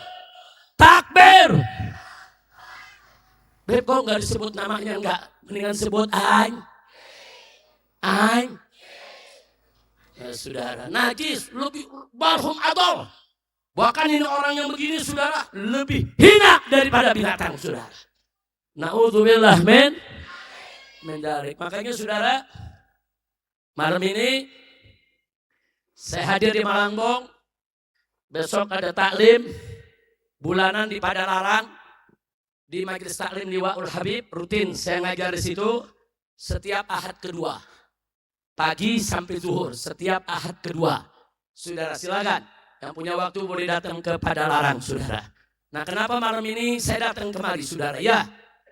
Takbir. Beb, kok gak disebut namanya, enggak? Mendingan sebut Aing. Aing. Ya saudara, najis, lebih barhum adol. Bahkan ini orang yang begini saudara, lebih hina daripada binatang saudara. Na'udzubillah min dzalik. Makanya saudara, malam ini saya hadir di Malangbong. Besok ada taklim bulanan di Padalarang di Majelis Taklim Liwaul Habib, rutin saya ngajar di situ setiap Ahad kedua. Pagi sampai zuhur setiap Ahad kedua. Saudara silakan, yang punya waktu boleh datang ke Padalarang saudara. Nah, kenapa malam ini saya datang kemari saudara? Ya,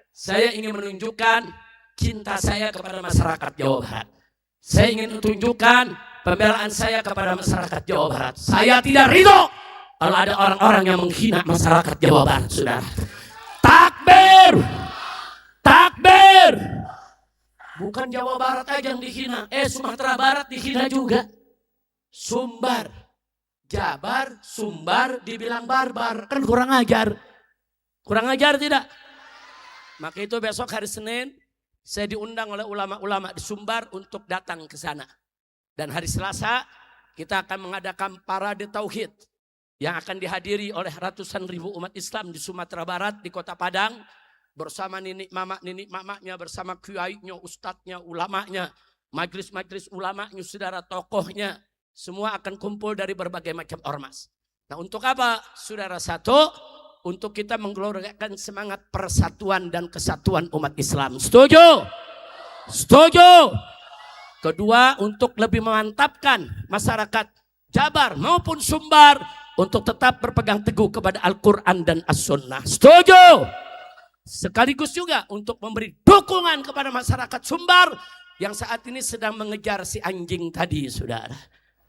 saya ingin menunjukkan cinta saya kepada masyarakat Jawa Barat. Saya ingin menunjukkan pembelaan saya kepada masyarakat Jawa Barat. Saya tidak ridho kalau ada orang-orang yang menghina masyarakat Jawa Barat saudara. Takbir. Takbir. Bukan Jawa Barat aja yang dihina. Sumatera Barat dihina juga. Sumbar. Jabar, Sumbar dibilang barbar. Kan kurang ajar. Kurang ajar tidak? Maka itu besok hari Senin saya diundang oleh ulama-ulama di Sumbar untuk datang ke sana. Dan hari Selasa kita akan mengadakan parade tauhid yang akan dihadiri oleh ratusan ribu umat Islam di Sumatera Barat, di Kota Padang. Bersama nenek mamaknya, bersama kiainya, ustadznya, ulamanya, majelis-majelis ulamanya, saudara tokohnya, semua akan kumpul dari berbagai macam ormas. Nah, untuk apa? Saudara, satu, untuk kita menggelorkan semangat persatuan dan kesatuan umat Islam. Setuju? Setuju. Kedua, untuk lebih memantapkan masyarakat Jabar maupun Sumbar untuk tetap berpegang teguh kepada Al-Quran dan As-Sunnah. Setuju? Sekaligus juga untuk memberi dukungan kepada masyarakat Sumbar yang saat ini sedang mengejar si anjing tadi, saudara.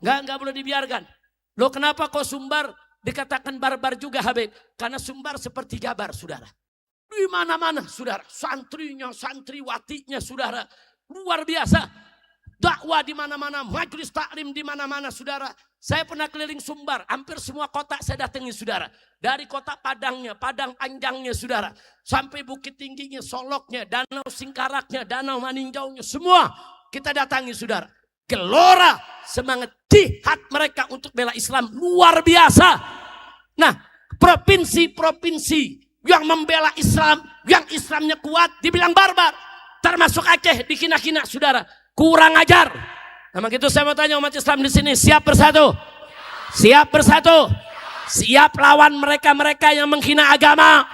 Enggak boleh dibiarkan. Loh, kenapa kok Sumbar dikatakan barbar juga, Habib? Karena Sumbar seperti Jabar, saudara. Di mana-mana, saudara. Santrinya, santriwatinya, saudara. Luar biasa. Dakwah di mana-mana, majelis taklim di mana-mana, saudara. Saya pernah keliling Sumbar, hampir semua kota saya datangi, saudara. Dari kota Padangnya, Padang Panjangnya, saudara. Sampai Bukit Tingginya, Soloknya, Danau Singkaraknya, Danau Maninjaunya, semua kita datangi, saudara. Gelora semangat jihad mereka untuk bela Islam luar biasa. Nah, provinsi-provinsi yang membela Islam, yang Islamnya kuat, dibilang barbar. Termasuk Aceh dikina-kina, saudara. Kurang ajar. Nah, begitu saya mau tanya umat Islam di sini, siap bersatu? Siap bersatu? Siap lawan mereka-mereka yang menghina agama?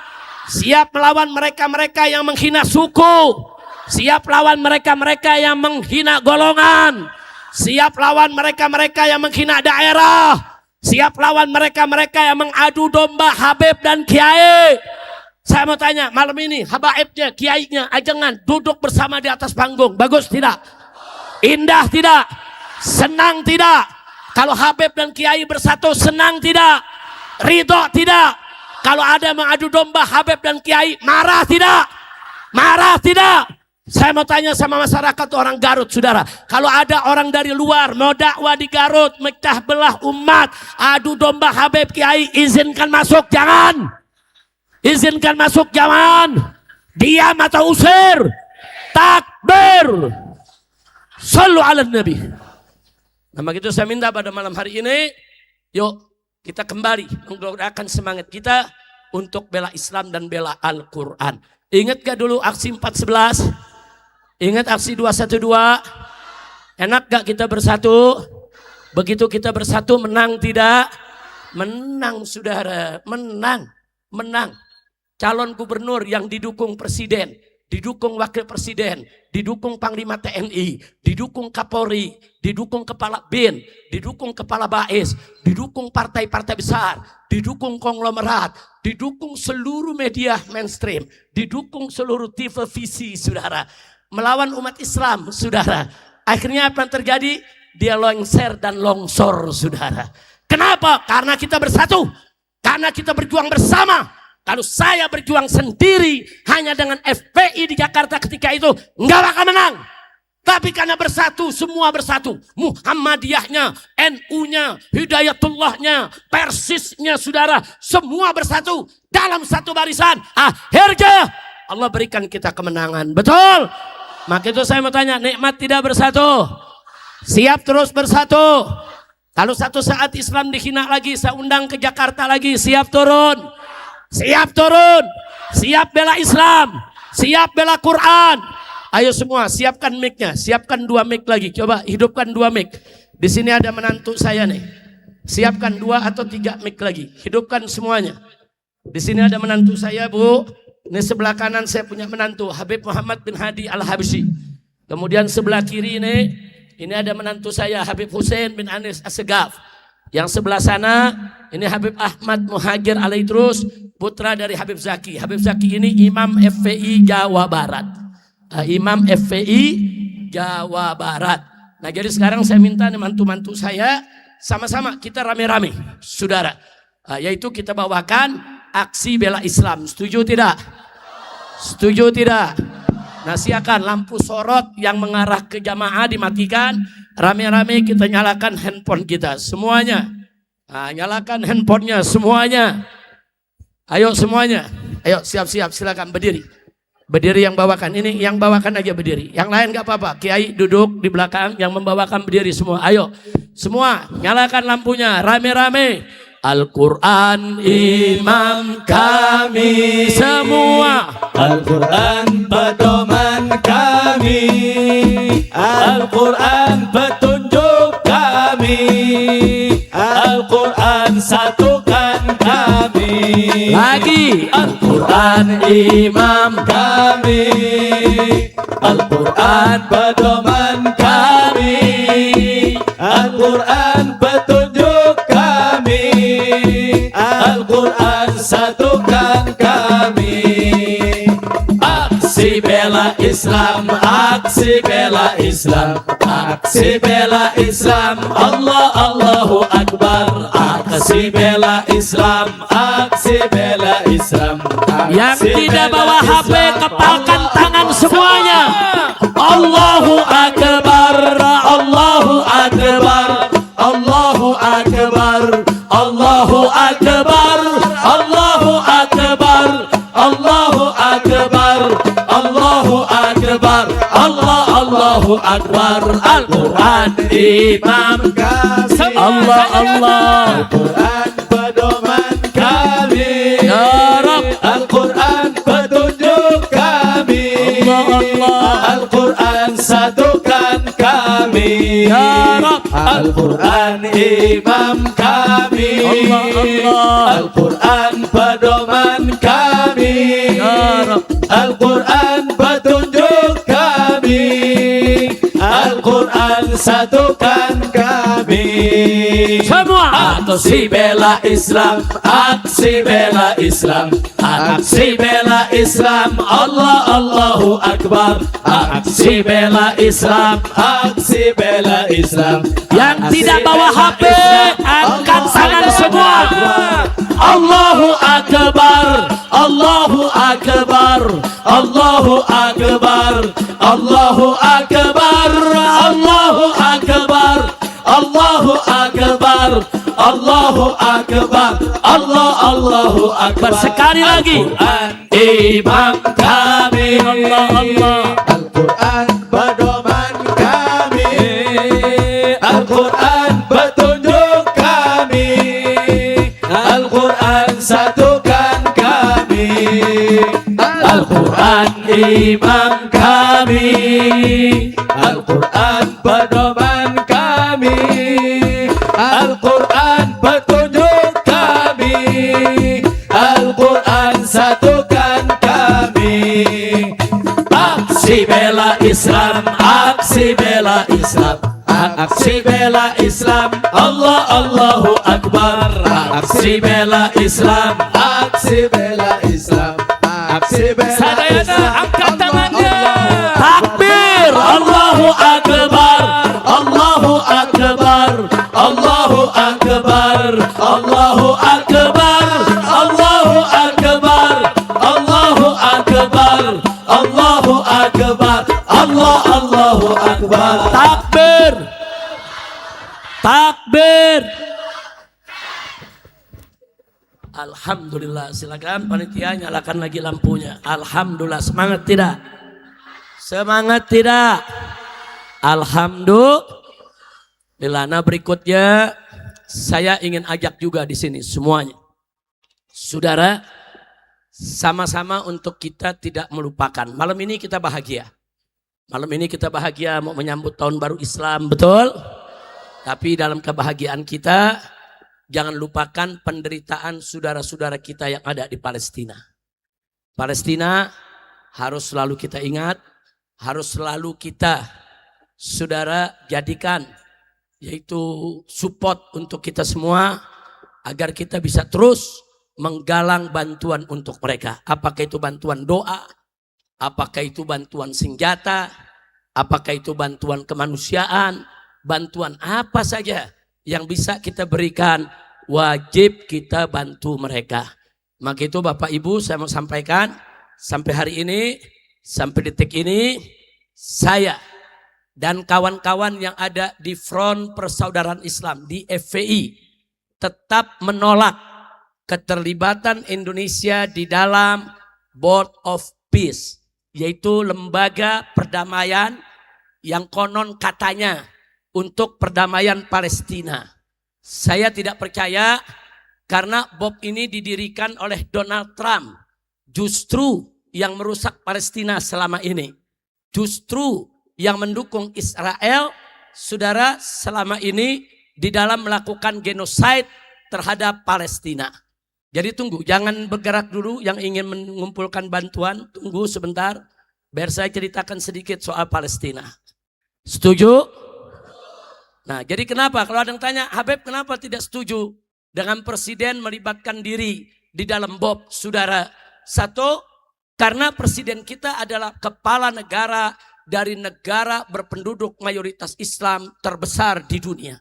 Siap melawan mereka-mereka yang menghina suku? Siap lawan mereka-mereka yang menghina golongan? Siap lawan mereka-mereka yang menghina daerah? Siap lawan mereka-mereka yang mengadu domba Habib dan Kiai? Saya mau tanya, malam ini habaibnya, kiainya, ajangan duduk bersama di atas panggung. Bagus tidak? Indah tidak? Senang tidak? Kalau Habib dan Kiai bersatu, senang tidak? Ridho tidak? Kalau ada mengadu domba Habib dan Kiai, marah tidak? Marah tidak? Saya mau tanya sama masyarakat orang Garut, saudara. Kalau ada orang dari luar mau dakwah di Garut, mecah belah umat, adu domba Habib Kiai, izinkan masuk? Jangan. Izinkan masuk, jangan. Diam atau usir. Takbir. Shallu ala Nabi. Nah, begitu saya minta pada malam hari ini, yuk kita kembali menggelorakan semangat kita untuk bela Islam dan bela Al-Quran. Ingat gak dulu aksi 411? Ingat aksi 212? Enak gak kita bersatu? Begitu kita bersatu, menang tidak? Menang, saudara. Menang. Menang. Calon gubernur yang didukung presiden, didukung wakil presiden, didukung Panglima TNI, didukung Kapolri, didukung Kepala BIN, didukung Kepala BAIS, didukung partai-partai besar, didukung konglomerat, didukung seluruh media mainstream, didukung seluruh televisi, saudara. Melawan umat Islam, saudara. Akhirnya apa yang terjadi? dia lengser dan longsor, saudara. Kenapa? Karena kita bersatu. Karena kita berjuang bersama. Kalau saya berjuang sendiri hanya dengan FPI di Jakarta ketika itu, nggak bakal menang. Tapi karena bersatu, semua bersatu. Muhammadiyahnya, NU-nya, Hidayatullahnya, Persisnya, saudara. Semua bersatu dalam satu barisan. Akhirnya Allah berikan kita kemenangan. Betul? Maka itu saya mau tanya, nikmat tidak bersatu? Siap terus bersatu? Kalau satu saat Islam dihina lagi, saya undang ke Jakarta lagi. Siap turun? Siap turun? Siap bela Islam? Siap bela Quran? Ayo semua siapkan mic-nya, siapkan 2 mic lagi. Coba hidupkan 2 mic. Di sini ada menantu saya nih. Siapkan 2 atau 3 mic lagi. Hidupkan semuanya. Di sini ada menantu saya, Bu. Ini sebelah kanan saya punya menantu Habib Muhammad bin Hadi Al-Habsyi. Kemudian sebelah kiri ini ada menantu saya Habib Hussein bin Anis Assegaf. Yang sebelah sana ini Habib Ahmad Muhajir Alaidrus, putra dari Habib Zaki. Habib Zaki ini Imam FPI Jawa Barat. Imam FPI Jawa Barat. Nah, jadi sekarang saya minta mantu-mantu saya sama-sama kita rame-rame, saudara. Yaitu kita bawakan aksi bela Islam. Setuju tidak? Setuju tidak? Nah, silakan lampu sorot yang mengarah ke jamaah dimatikan. Rame-rame kita nyalakan handphone kita semuanya. Nyalakan handphonenya semuanya. Ayo semuanya. Ayo siap-siap, silakan berdiri. Berdiri yang bawakan, ini yang bawakan aja berdiri. Yang lain gak apa-apa, Kiai duduk di belakang, yang membawakan berdiri semua. Ayo, semua nyalakan lampunya, rame-rame. Al-Quran imam kami semua. Al-Quran pedoman kami. Al-Quran petunjuk kami. Al-Quran satukan kami. Lagi Al-Quran imam kami. Al-Quran pedoman kami. Al-Quran petunjuk kami. Al-Quran satukan kami. Aksi bela Islam, aksi bela Islam, aksi bela Islam. Allah Allahu Akbar. Aksi bela Islam, aksi bela Islam. yang tidak bawa HP kepalkan tangan semuanya. Allahu Akbar, Allahu Akbar, Allahu Akbar, Allahu Akbar, Allahu Akbar, Allahu Akbar, Allahu Akbar, Allahu Akbar. Al-Quran imam kami. Allah Allah. Al-Quran pedoman kami. Ya Rabb. Al-Quran petunjuk kami. Allah. Al-Quran satukan kami. Ya Rabb. Al-Quran imam kami. Allah. Al-Quran pedoman kami. Ya Rabb. Al-Quran petunjuk kami. Al-Quran satukan kami. Semua Aksi bela Islam, aksi bela Islam, aksi bela Islam. Allah Allahu Akbar. Aksi bela Islam, aksi bela Islam. yang tidak bawa HP angkat tangan semua. Allahu Akbar, Allahu Akbar, Allahu Akbar, Allahu Akbar, Allahu Akbar, Allahu Akbar, Allahu Akbar, Allahu Akbar. Sekali lagi. Imam kami. Allah Allah. Al-Quran pedoman kami. Al-Quran petunjuk kami. Al-Quran satukan kami. Al-Quran imam kami. Al-Quran pedoman kami. Al-Quran petunjuk kami. Al-Quran satukan kami. Aksi bela Islam, aksi bela Islam, aksi bela Islam. Allah Allahu Akbar. Aksi bela Islam, aksi bela Islam, aksi bela Islam. Angkat tangannya. Takbir, Allahu Akbar, Allahu Akbar. Allahu Akbar. Allah Allahu Akbar. Takbir. Takbir. Alhamdulillah. Silakan panitia nyalakan lagi lampunya. Alhamdulillah. Semangat tidak? Semangat tidak? Alhamdulillah. Nah, berikutnya saya ingin ajak juga di sini semuanya. Saudara, sama-sama untuk kita tidak melupakan. Malam ini kita bahagia. Malam ini kita bahagia mau menyambut tahun baru Islam, betul? Tapi dalam kebahagiaan kita, jangan lupakan penderitaan saudara-saudara kita yang ada di Palestina. Palestina harus selalu kita ingat, harus selalu kita, saudara, jadikan, yaitu support untuk kita semua, agar kita bisa terus menggalang bantuan untuk mereka. Apakah itu bantuan doa, apakah itu bantuan senjata, apakah itu bantuan kemanusiaan, bantuan apa saja yang bisa kita berikan, wajib kita bantu mereka. Maka itu Bapak Ibu, saya mau sampaikan, sampai hari ini, sampai detik ini, saya dan kawan-kawan yang ada di Front Persaudaraan Islam, di FPI, tetap menolak keterlibatan Indonesia di dalam Board of Peace, yaitu lembaga perdamaian yang konon katanya untuk perdamaian Palestina. Saya tidak percaya karena BOP ini didirikan oleh Donald Trump. Justru yang merusak Palestina selama ini. Justru yang mendukung Israel, saudara, selama ini di dalam melakukan genosid terhadap Palestina. Jadi tunggu, jangan bergerak dulu yang ingin mengumpulkan bantuan. Tunggu sebentar, biar saya ceritakan sedikit soal Palestina. Setuju? Nah, jadi kenapa? Kalau ada yang tanya, Habib kenapa tidak setuju dengan presiden melibatkan diri di dalam BOP? Saudara, satu, karena presiden kita adalah kepala negara dari negara berpenduduk mayoritas Islam terbesar di dunia.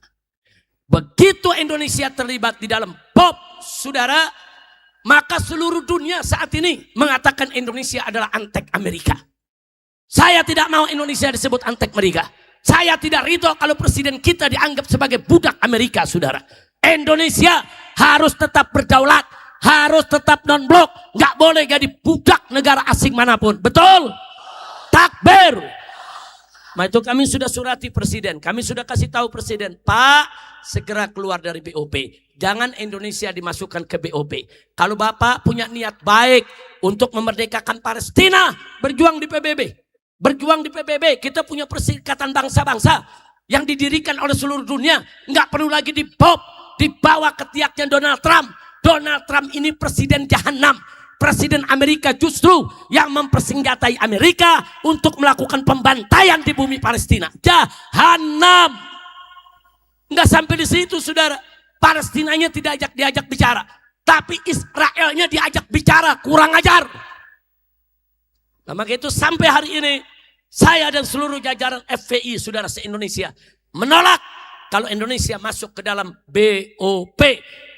Begitu Indonesia terlibat di dalam BOP, saudara, maka seluruh dunia saat ini mengatakan Indonesia adalah antek Amerika. Saya tidak mau Indonesia disebut antek Amerika. Saya tidak ridho kalau presiden kita dianggap sebagai budak Amerika, saudara. Indonesia harus tetap berdaulat, harus tetap non-blok, nggak boleh jadi budak negara asing manapun. Betul? Takbir. Nah, itu kami sudah surati presiden, kami sudah kasih tahu presiden, Pak, segera keluar dari BOP. Jangan Indonesia dimasukkan ke BOP. Kalau Bapak punya niat baik untuk memerdekakan Palestina, berjuang di PBB. Berjuang di PBB, kita punya perserikatan bangsa-bangsa yang didirikan oleh seluruh dunia. Nggak perlu lagi di BOP, di bawah ketiaknya Donald Trump. Donald Trump ini presiden jahanam. Presiden Amerika justru yang mempersenjatai Amerika untuk melakukan pembantaian di bumi Palestina. Jahanam. Nggak sampai di situ, saudara. Palestinanya tidak diajak bicara. Tapi Israelnya diajak bicara, kurang ajar. Nah, maka itu sampai hari ini saya dan seluruh jajaran FPI, saudara se-Indonesia, menolak kalau Indonesia masuk ke dalam BOP.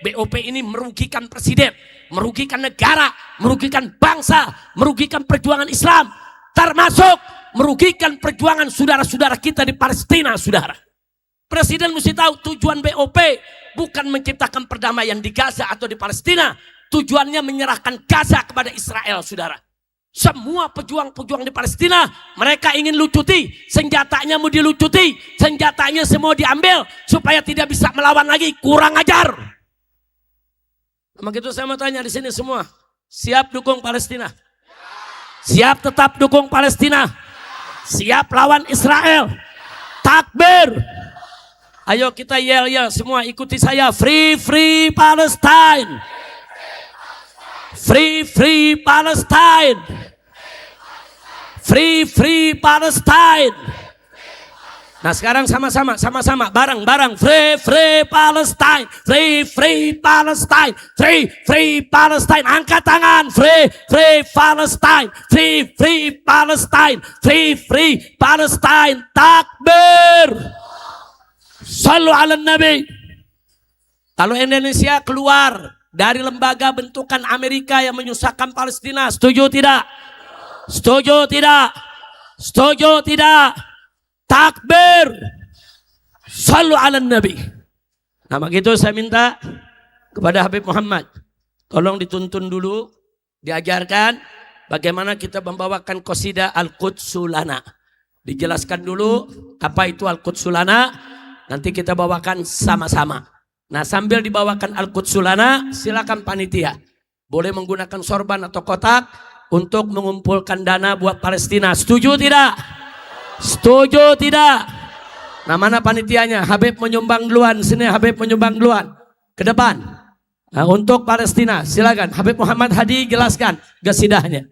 BOP ini merugikan presiden, merugikan negara, merugikan bangsa, merugikan perjuangan Islam, termasuk merugikan perjuangan saudara-saudara kita di Palestina, saudara. Presiden mesti tahu tujuan BOP bukan menciptakan perdamaian di Gaza atau di Palestina. Tujuannya menyerahkan Gaza kepada Israel, saudara. Semua pejuang-pejuang di Palestina, mereka ingin lucuti, senjatanya mau dilucuti, senjatanya semua diambil supaya tidak bisa melawan lagi, kurang ajar. Maka itu saya mau tanya di sini semua, siap dukung Palestina? Siap tetap dukung Palestina? Siap lawan Israel? Takbir. Ayo kita yel-yel semua, ikuti saya, free free Palestine. Free free Palestine. Free free Palestine. Nah, sekarang sama-sama bareng-bareng, free free Palestine. Free free Palestine. Free free Palestine. Angkat tangan, free free Palestine. Free free Palestine. Free free Palestine. Takbir. Sallu ala Nabi. Kalau Indonesia keluar dari lembaga bentukan Amerika yang menyusahkan Palestina, setuju tidak? Setuju tidak? Setuju tidak? Takbir. Sallu ala Nabi. Nah begitu saya minta kepada Habib Muhammad, tolong dituntun dulu, diajarkan bagaimana kita membawakan qasidah Al-Qudsulana. Dijelaskan dulu apa itu Al-Qudsulana, nanti kita bawakan sama-sama. Nah sambil dibawakan Al-Qudsulana, silakan panitia boleh menggunakan sorban atau kotak untuk mengumpulkan dana buat Palestina. Setuju tidak? Setuju tidak? Nah mana panitianya? Habib menyumbang duluan. Sini Habib menyumbang duluan. Ke depan. Nah, untuk Palestina. Silakan. Habib Muhammad Hadi jelaskan qasidahnya.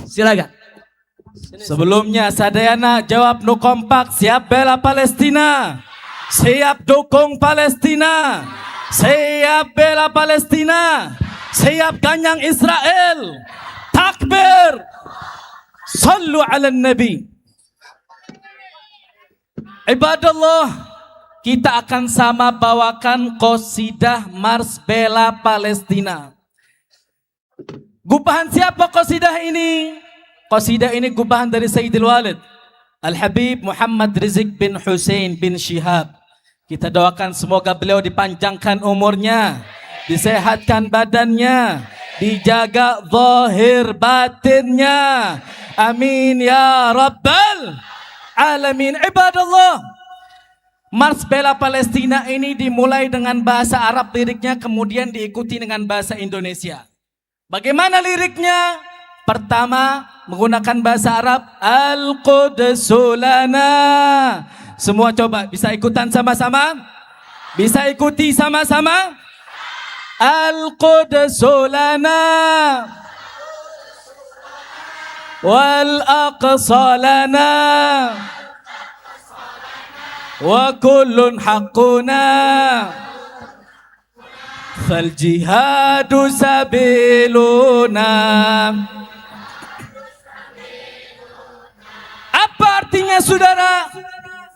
Silakan. Sebelumnya Sadayana jawab nu kompak. Siap bela Palestina. Siap dukung Palestina. Siap bela Palestina. Siap ganyang Israel. Takbir. Sallu ala Nabi. Ibadallah, kita akan sama bawakan qasidah Mars Bela Palestina. Gubahan siapa qasidah ini? Qasidah ini gubahan dari Sayyidil Walid Al-Habib Muhammad Rizik bin Hussein bin Shihab. Kita doakan semoga beliau dipanjangkan umurnya, disehatkan badannya, dijaga zahir batinnya. Amin ya Rabbal Alamin. Ibadallah, Mars Bela Palestina ini dimulai dengan bahasa Arab liriknya, kemudian diikuti dengan bahasa Indonesia. Bagaimana liriknya? Pertama menggunakan bahasa Arab, Al-Qudsulana. Semua coba bisa ikutan sama-sama? Bisa ikuti sama-sama? Al-Qudsulana wal aqsa lana wa kullun haqquna fal jihadu sabiluna. Apa artinya saudara?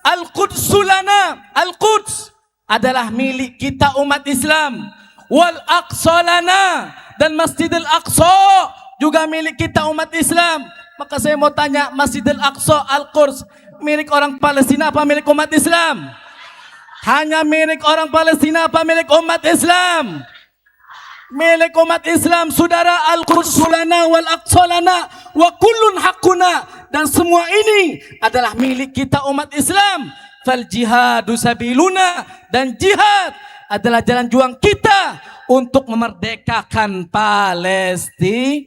Al-Qudsulana, Al-Quds adalah milik kita umat Islam. Wal aqsa lana, dan Masjidil Aqsa juga milik kita umat Islam. Maka saya mau tanya, Masjidil Aqsa, Al-Quds milik orang Palestina apa milik umat Islam? Hanya milik orang Palestina apa milik umat Islam? Milik umat Islam, saudara. Al-Qudsulana wal aqsa lana wa kullun haqquna, dan semua ini adalah milik kita umat Islam. Fal jihadu sabiluna, dan jihad adalah jalan juang kita untuk memerdekakan Palestina.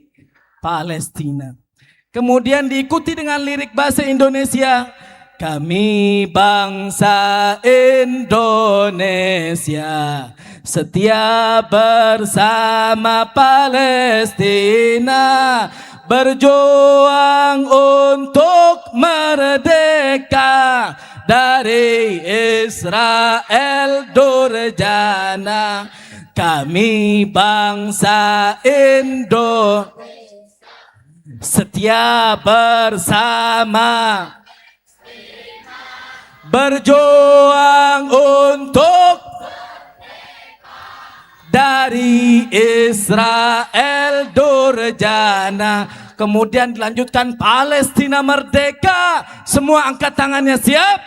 Kemudian diikuti dengan lirik bahasa Indonesia. Kami bangsa Indonesia setia bersama Palestina, berjuang untuk merdeka dari Israel durjana. Kami bangsa Indonesia setia bersama, berjuang untuk dari Israel durjana. Kemudian dilanjutkan Palestina merdeka. Semua angkat tangannya. Siap?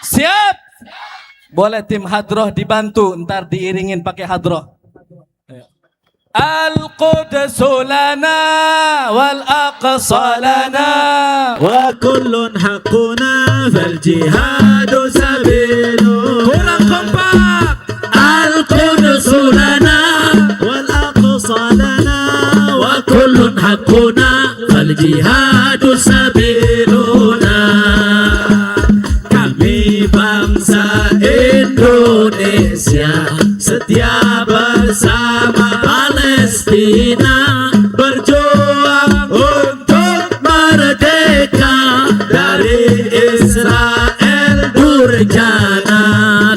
Siap? Boleh tim hadroh dibantu, ntar diiringin pakai hadroh. Al-Qudsulana wal aqsa lana wa kullun haqquna fal jihadu sabiluna. Kurang kompak. Al-Qudsulana wal aqsa lana wa kullun haqquna fal jihadu sabiluna. Kami bangsa Indonesia setia bersama Palestina, berjuang untuk merdeka dari Israel durjana.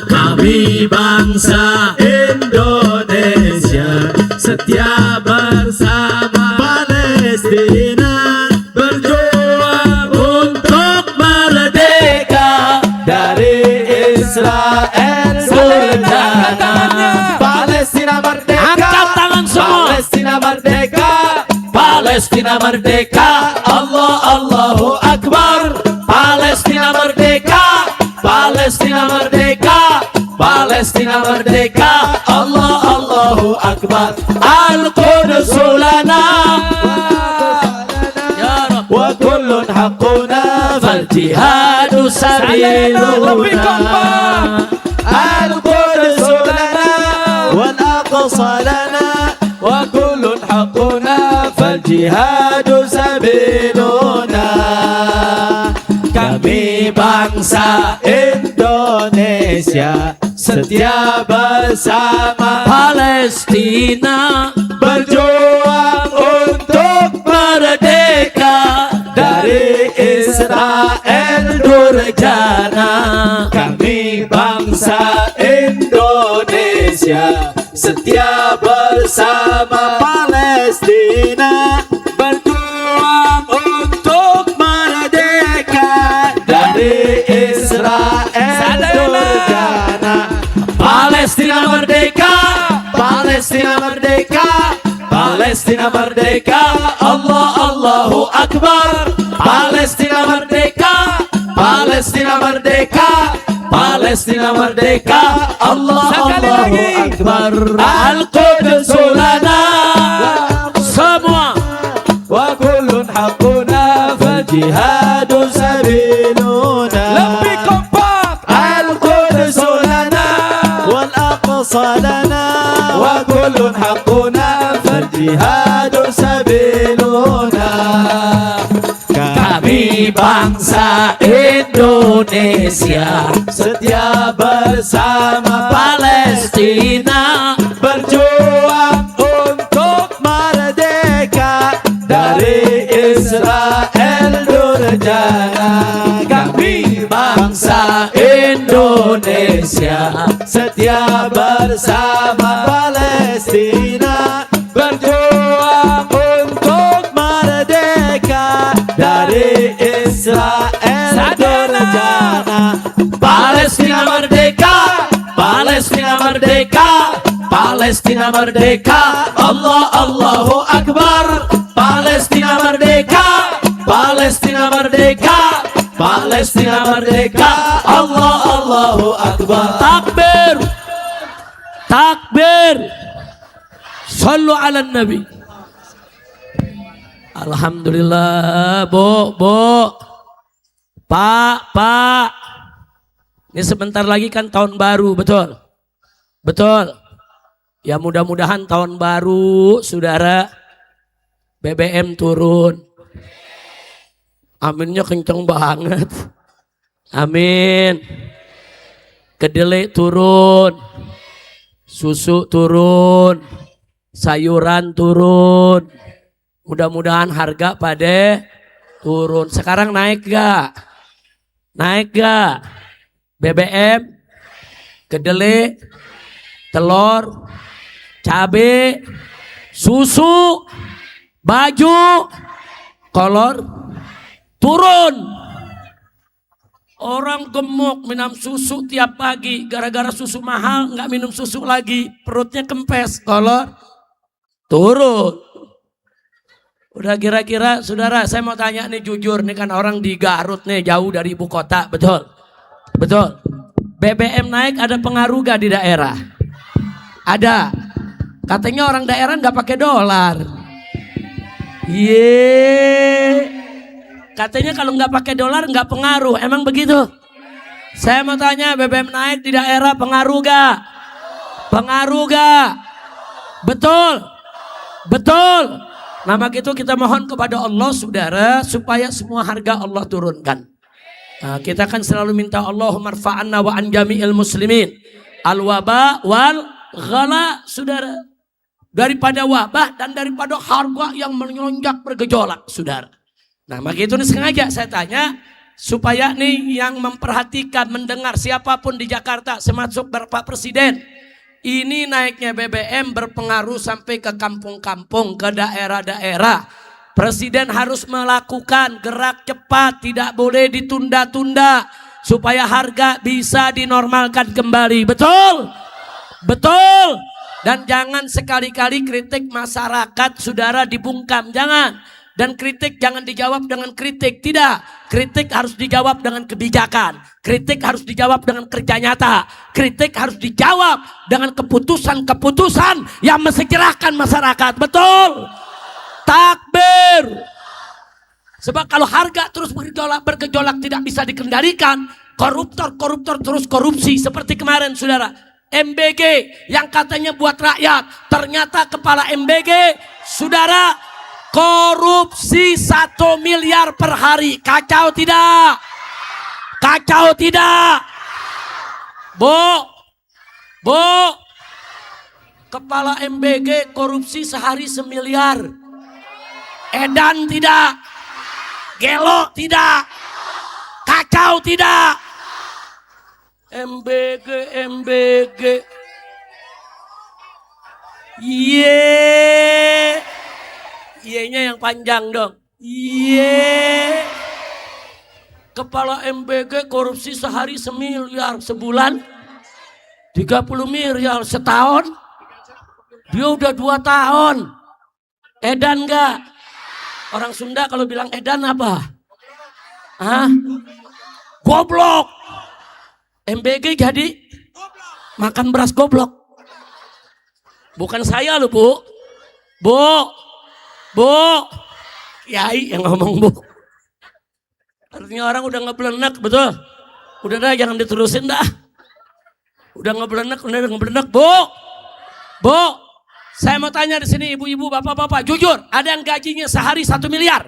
Kami bangsa Indonesia setia bersama Palestina, berjuang untuk merdeka dari Israel durjana. Palestina merdeka. Angkat tangan semua. Palestina merdeka. Palestina merdeka, Allah Allahu Akbar. Palestina merdeka, Palestina merdeka, Palestina merdeka, Allah Allahu Akbar. Al-Quds lana wa kullun haqquna fal jihadu sabiluna. Al-Quds lana wal aqsa lana wa kullun haqquna fal jihadu sabiluna. Kami bangsa Indonesia setia bersama Palestina berjuang untuk merdeka dari Israel durjana. Kami bangsa Indonesia setia bersama Palestina berjuang untuk merdeka dari Israel durjana. Palestina merdeka, Palestina merdeka, Palestina merdeka, Allah Allahu Akbar. Palestina merdeka, Palestina merdeka, Palestina merdeka, Allah Allahu Akbar. Al-Quds lana semua wa kullun haqquna fal jihadu sabiluna. Lebih kompak. Al-Quds lana wal aqsa lana wa kullun haqquna fal jihadu sabiluna. Kami bangsa Indonesia setia bersama Palestina berjuang untuk merdeka dari Israel durjana. Kami bangsa Indonesia setia bersama Palestina berjuang untuk merdeka dari Israel durjana. Palestina merdeka, Palestina merdeka, Palestina merdeka, Allah Allahu Akbar. Palestina merdeka, Palestina merdeka, Palestina merdeka, Allah Allahu Akbar. takbir, takbir, sallu ala nabi. Alhamdulillah, Bu, Pak. Ini sebentar lagi kan tahun baru, betul? Betul. Ya mudah-mudahan tahun baru, saudara, BBM turun. Aminnya kenceng banget. Amin. Kedelai turun, susu turun, sayuran turun. Mudah-mudahan harga pada turun. Sekarang naik gak? Naik gak? BBM, kedelai, telur, cabai, susu, baju, kolor, turun. Orang gemuk minum susu tiap pagi. Gara-gara susu mahal nggak minum susu lagi. Perutnya kempes, kolor, turun. Udah kira-kira saudara, saya mau tanya nih jujur, nih kan orang di Garut nih jauh dari ibu kota, betul? Betul. BBM naik ada pengaruh gak di daerah? Ada. Katanya orang daerah nggak pakai dolar. Katanya kalau nggak pakai dolar nggak pengaruh, emang begitu? Saya mau tanya, BBM naik di daerah pengaruh gak? Pengaruh gak? Betul? Betul? Nah begitu kita mohon kepada Allah saudara supaya semua harga Allah turunkan. Nah, kita kan selalu minta Allahumma rfa'anna wa an jami'il muslimin al-waba wal ghala, saudara. Daripada wabah dan daripada harga yang melonjak bergejolak, saudara. Nah begitu nih sengaja saya tanya supaya nih yang memperhatikan, mendengar siapapun di Jakarta, termasuk Bapak Presiden. Ini naiknya BBM berpengaruh sampai ke kampung-kampung, ke daerah-daerah. Presiden harus melakukan gerak cepat, tidak boleh ditunda-tunda supaya harga bisa dinormalkan kembali. Betul? Betul? Dan jangan sekali-kali kritik masyarakat saudara dibungkam, jangan. Dan kritik jangan dijawab dengan kritik, tidak. Kritik harus dijawab dengan kebijakan. Kritik harus dijawab dengan kerja nyata. Kritik harus dijawab dengan keputusan-keputusan yang mensecerahkan masyarakat. Betul? Takbir. Sebab kalau harga terus bergejolak tidak bisa dikendalikan, koruptor terus korupsi seperti kemarin saudara. MBG yang katanya buat rakyat, ternyata kepala MBG saudara korupsi 1 miliar per hari. Kacau tidak? Kacau tidak? Bu, kepala MBG korupsi sehari 1 miliar. Edan tidak? Gelo tidak? Kacau tidak? MBG. Ye-nya yang panjang dong. Ye. Kepala MBG korupsi sehari 1 miliar, sebulan 30 miliar, setahun dia udah 2 tahun. Edan enggak? Orang Sunda kalau bilang edan apa? Hah? Goblok. MBG jadi makan beras goblok. Bukan saya loh Bu. Kiai yang ngomong Bu. Artinya orang udah ngebelenek, betul? Udah dah jangan diterusin dah. Udah ngebelenek Bu. Saya mau tanya di sini ibu-ibu, bapak-bapak, jujur, ada yang gajinya sehari 1 miliar?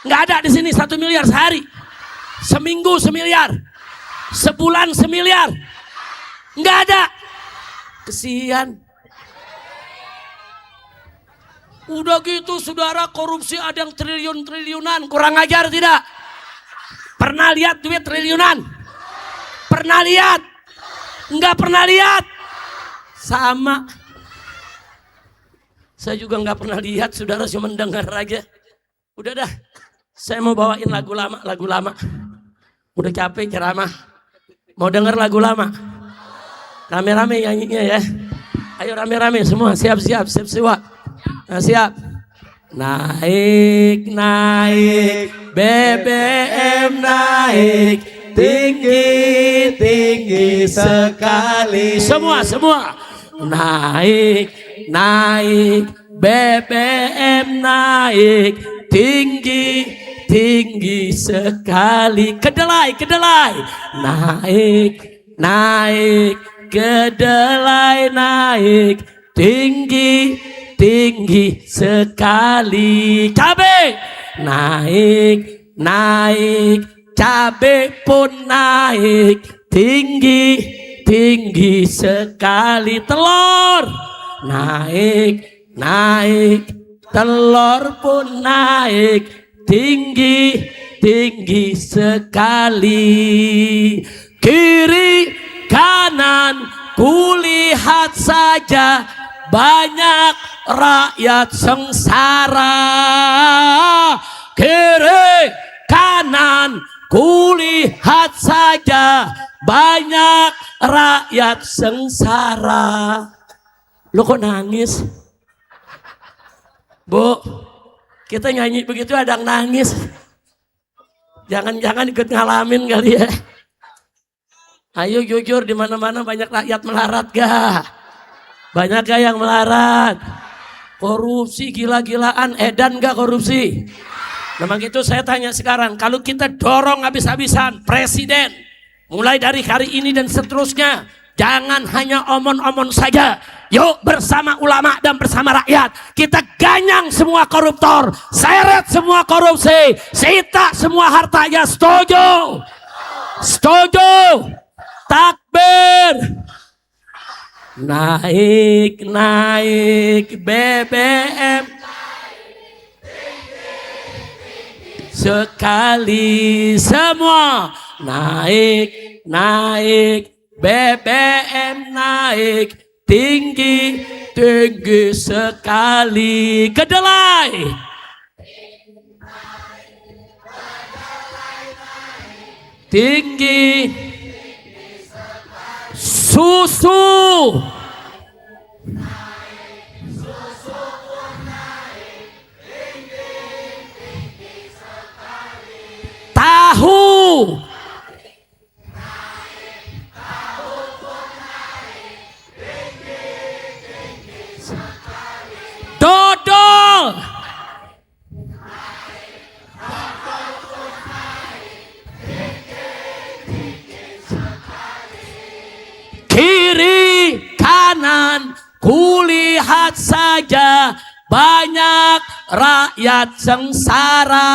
Nggak ada di sini 1 miliar sehari. Seminggu 1 miliar. Sebulan 1 miliar. Nggak ada. Kesian. Udah gitu saudara korupsi ada yang triliunan. Kurang ajar tidak? Pernah lihat duit triliunan? Pernah lihat? Nggak pernah lihat? Sama. Saya juga nggak pernah lihat, saudara cuma dengar aja. Udah dah, saya mau bawain lagu lama. Udah capek ceramah. Mau denger lagu lama? Rame-rame nyanyinya ya. Ayo rame-rame semua, siap. Nah, siap. Naik, BBM naik, tinggi sekali. Semua. Naik, BBM naik, tinggi sekali. Kedelai. Naik, kedelai naik, tinggi sekali. Cabai naik, cabai pun naik, tinggi sekali. Telur naik, telur pun naik, tinggi sekali. Kiri kanan kulihat saja banyak rakyat sengsara. Kiri kanan kulihat saja banyak rakyat sengsara. Lo kok nangis? Bu, kita nyanyi begitu ada yang nangis. Jangan-jangan ikut ngalamin kali ya. Ayo jujur, di mana-mana banyak rakyat melarat gak? Banyak gak yang melarat? Korupsi gila-gilaan, edan gak korupsi? Memang itu saya tanya sekarang, kalau kita dorong habis-habisan presiden, mulai dari hari ini dan seterusnya, jangan hanya omon-omon saja. Yuk bersama ulama dan bersama rakyat, kita ganyang semua koruptor, seret semua korupsi, sita semua hartanya. Setuju? Takbir. Naik BBM sekali semua. Naik BBM naik, tinggi sekali. Kedelai tinggi. Susu Dodol. Kiri kanan kulihat saja banyak rakyat sengsara.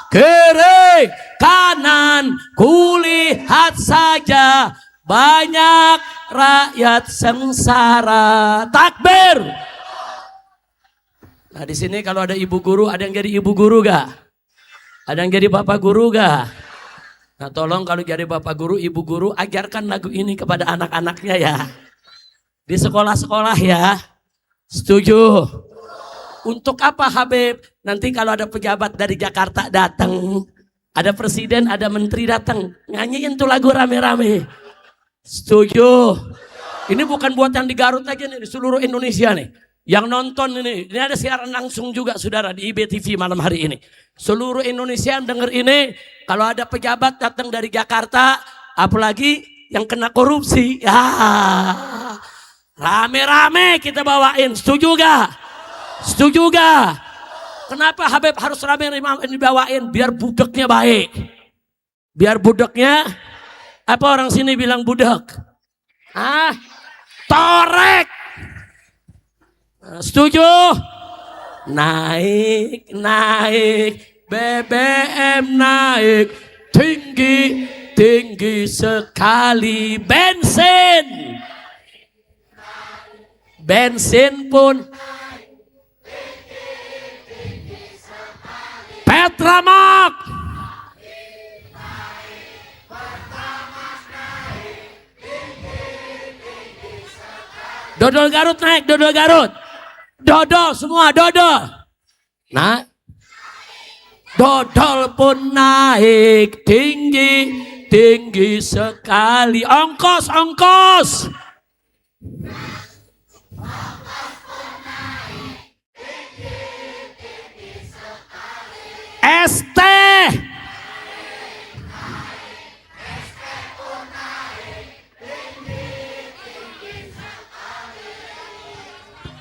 Kiri kanan kulihat saja banyak rakyat sengsara. Takbir. Nah di sini kalau ada ibu guru, ada yang jadi ibu guru gak? Ada yang jadi bapak guru gak? Nah tolong kalau jadi bapak guru, ibu guru, ajarkan lagu ini kepada anak-anaknya ya. Di sekolah-sekolah ya. Setuju? Untuk apa Habib? Nanti kalau ada pejabat dari Jakarta datang, ada presiden, ada menteri datang, nyanyiin tuh lagu rame-rame. Setuju? Ini bukan buat yang di Garut aja nih, di seluruh Indonesia nih. Yang nonton ini ada siaran langsung juga saudara di IBTV malam hari ini. Seluruh Indonesia yang denger ini, kalau ada pejabat datang dari Jakarta, apalagi yang kena korupsi, ya rame-rame kita bawain. Setuju gak? Setuju gak? Kenapa Habib harus rame-rame dibawain? Biar budeknya baik. Biar budeknya, apa orang sini bilang budek? Torek. Setuju? Naik, naik, BBM naik, tinggi, tinggi sekali. Bensin, bensin pun. Petramak, dodol Garut naik, dodol Garut. Dodol semua, dodol. Nah, dodol pun naik tinggi, tinggi sekali. Ongkos, ongkos. ST.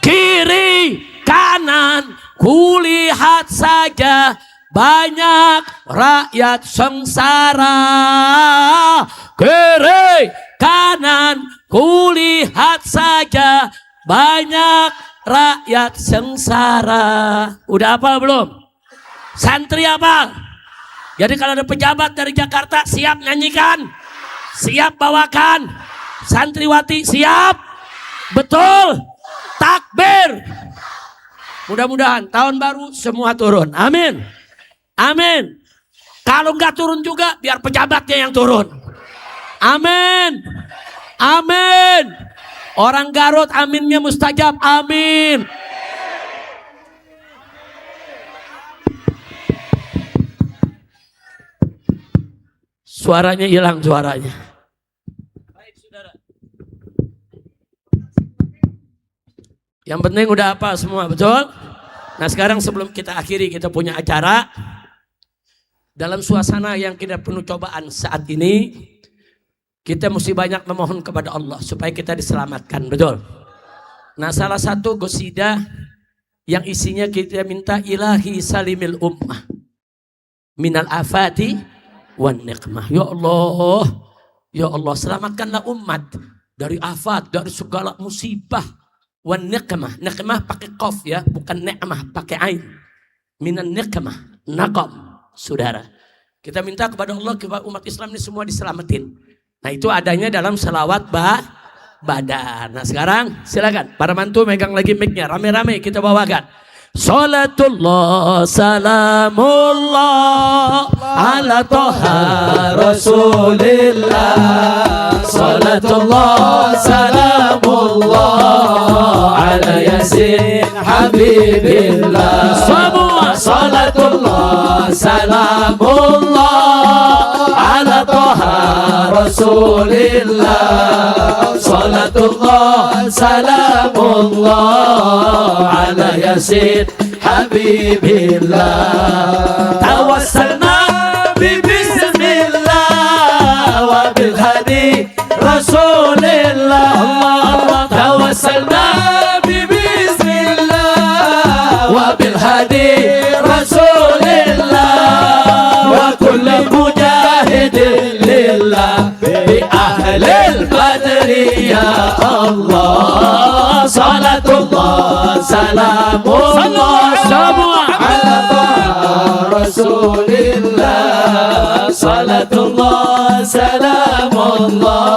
Kiri kanan kulihat saja banyak rakyat sengsara. Kiri kanan kulihat saja banyak rakyat sengsara. Udah apa belum? Santri apa? Jadi kalau ada pejabat dari Jakarta siap nyanyikan, siap bawakan. Santriwati siap? Betul? Takbir. Mudah-mudahan tahun baru semua turun. Amin. Amin. Kalau nggak turun juga biar pejabatnya yang turun. Amin. Amin. Orang Garut aminnya mustajab. Amin. Suaranya hilang suaranya. Yang penting udah apa semua, betul? Nah sekarang sebelum kita akhiri, kita punya acara. Dalam suasana yang kita penuh cobaan saat ini, kita mesti banyak memohon kepada Allah supaya kita diselamatkan, betul? Nah salah satu qasidah yang isinya kita minta ilahi salimil ummah minal afati wan niqmah. Ya Allah selamatkanlah umat dari afat, dari segala musibah. Wan niqmah, niqmah pakai qaf ya, bukan ni'mah pakai ain. Minan niqmah, naqam, saudara. Kita minta kepada Allah kepada umat Islam ini semua diselamatin. Nah itu adanya dalam salawat badar. Nah sekarang silakan para mantu megang lagi mic-nya, rame-rame kita bawakan. Salatullah salamullah ala toha rasulillah. Salatullah salamullah ala yasin habibillah. Semua salatullah salamullah ala toha rasulillah. Salatullah salamullah ala yasin habibillah. Tawassalna bibi Allah, salatullah, salamullah, ala taha Rasulillah, salatullah, salamullah,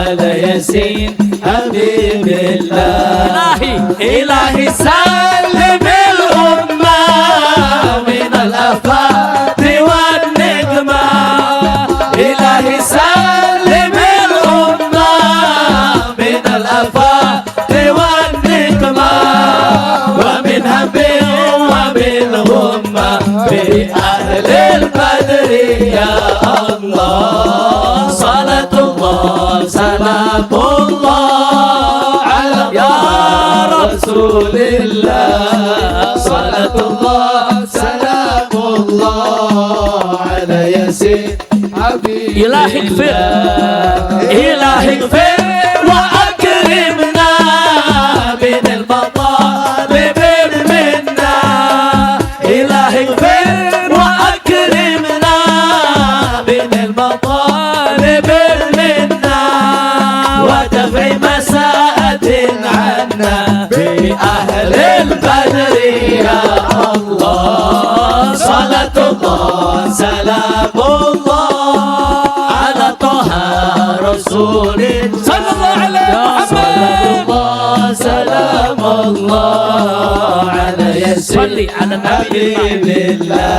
ala Yasin Habibillah. Ilahi salim al-ummah min al-afat wan nikmah. Ilahi salim al-ummah min al-afat wan nikmah, wa min hammin wa min ghummah bi ahli al-badri ya Allah. Salatullah, salamullah ala ya Rasulillah, salatullah, salamullah ala Yasin Habibillah. Ilahi ighfir, ilahi ighfir wa akrimna min al-matalib minna. Ilahi ighfir wa akrimna min al-matalib minna, wa daf'i masa'atin anna bi ahli al-badri ya Allah. Salatullah, salamullah ala taha Rasulillah, sallallahu alaihi Muhammad. Salamullah ala Yasin salli ala Habibillah.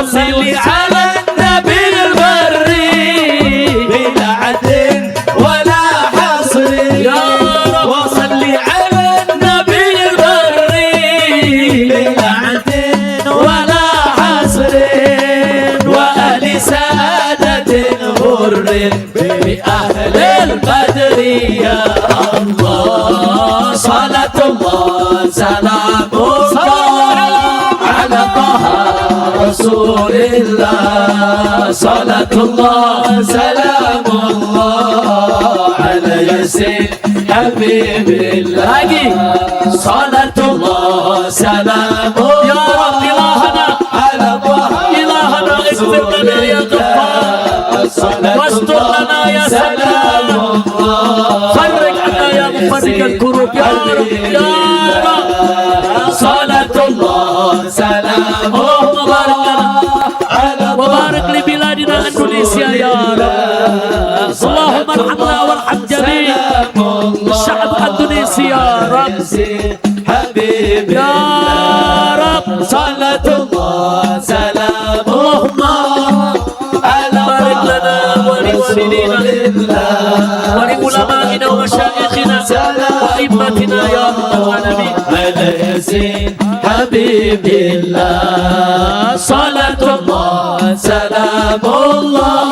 Salli ala النبي البري بلا عدل ولا حصر يا رب. وصل على النبي البري بلا عدل ولا حصر، وآل سادة غر بأهل البدر يا الله. صلاة الله، سلام الله على طه رسول الله. صلاة الله، سلام الله على ياسين حبيب الله. صلاة الله، سلام الله يا رب إلهنا على طه إلهنا اغفر لنا يا غفار، واستر لنا يا سلام، فرج عنا يا مفرج الكروب يا رب يا رب. صلاة الله، سلام اللهم بارك لنا على وبارك لبلادنا اندونيسيا يا رب. اللهم ارحمنا وارحم جميع الشعب الاندونيسي يا رب حبيب يا رب. صلاة الله، سلام الله على بارك لنا ولوالدينا ولعلمائنا ومشايخنا وأئمتنا يا رب العالمين. على ياسين حبيب الله. صلاة الله، سلام الله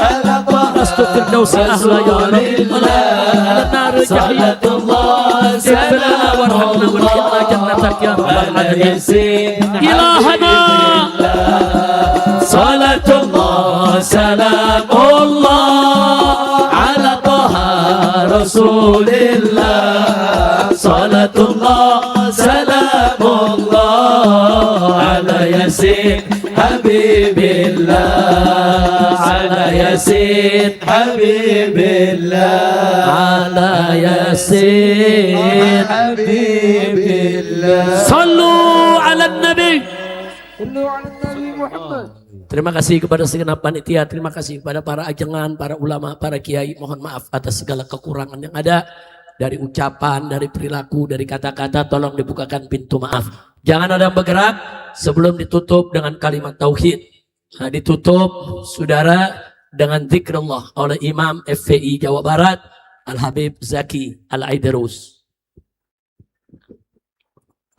على نستر الفردوس أهلا يا رب، ولا على النار الجحيم. صلاة الله، اغفر لنا وارحمنا وادخلنا جنتك يا رب على العالمين. ياسين إلهنا صلاة الله، سلام الله على طه رسول الله. صلاة الله، سلام الله على ياسين حبيب الله. على ياسين حبيب الله. على ياسين حبيب الله. صلوا على النبي. Terima kasih kepada segenap panitia, terima kasih kepada para ajengan, para ulama, para kiai. Mohon maaf atas segala kekurangan yang ada dari ucapan, dari perilaku, dari kata-kata. Tolong dibukakan pintu maaf. Jangan ada yang bergerak sebelum ditutup dengan kalimat tauhid. Nah, ditutup saudara dengan zikrullah oleh Imam FPI Jawa Barat Al-Habib Zaki Al-Aidarus.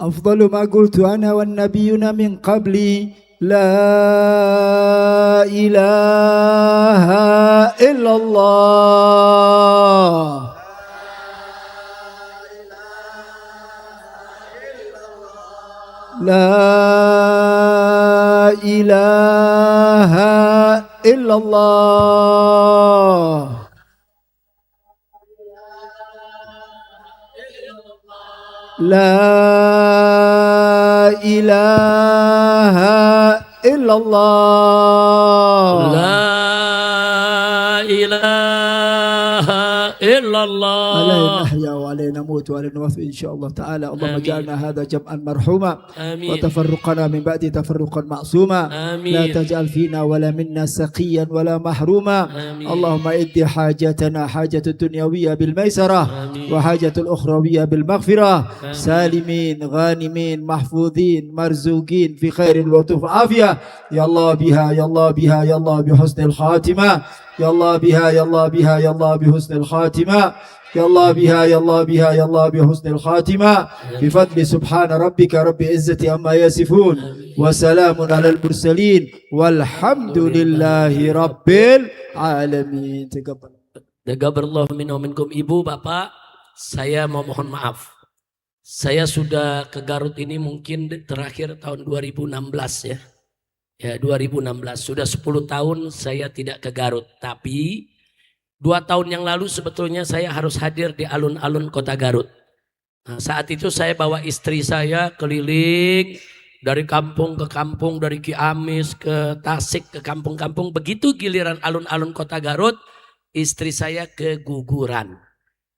أفضل ما قلت أنا والنبيون من قبلي لا إله إلا الله لا إله إلا الله لا إله إلا الله لا إله إلا علينا الله. نحيا وعلينا نموت وعلينا نوفي إن شاء الله تعالى. اللهم آمين. اجعلنا هذا جمعا مرحوما آمين. وتفرقنا من بعد تفرقا معصوما. آمين. لا تجعل فينا ولا منا سقيا ولا محروما. آمين. اللهم ادي حاجتنا، حاجة الدنيوية بالميسرة آمين. وحاجة الأخروية بالمغفرة. سالمين غانمين محفوظين مرزوقين في خير ولطف عافية. يا الله بها يا الله بها يا الله بحسن الخاتمة. يا الله بها يا الله بها يا الله بحسن الخاتمة. يا الله بها يا الله بها يا الله بحسن الخاتمة. بفضل سبحان ربك رب العزة عما يصفون وسلام على المرسلين والحمد لله رب العالمين. تقبل. Taqabbalallahu minna wa minkum. Ibu, Bapak, saya mau mohon maaf. Saya sudah ke Garut ini mungkin terakhir tahun 2016 ya. Ya 2016, sudah 10 tahun saya tidak ke Garut. Tapi 2 tahun yang lalu sebetulnya saya harus hadir di alun-alun kota Garut. Nah, saat itu saya bawa istri saya keliling dari kampung ke kampung, dari Ciamis ke Tasik ke kampung-kampung. Begitu giliran alun-alun kota Garut, istri saya keguguran.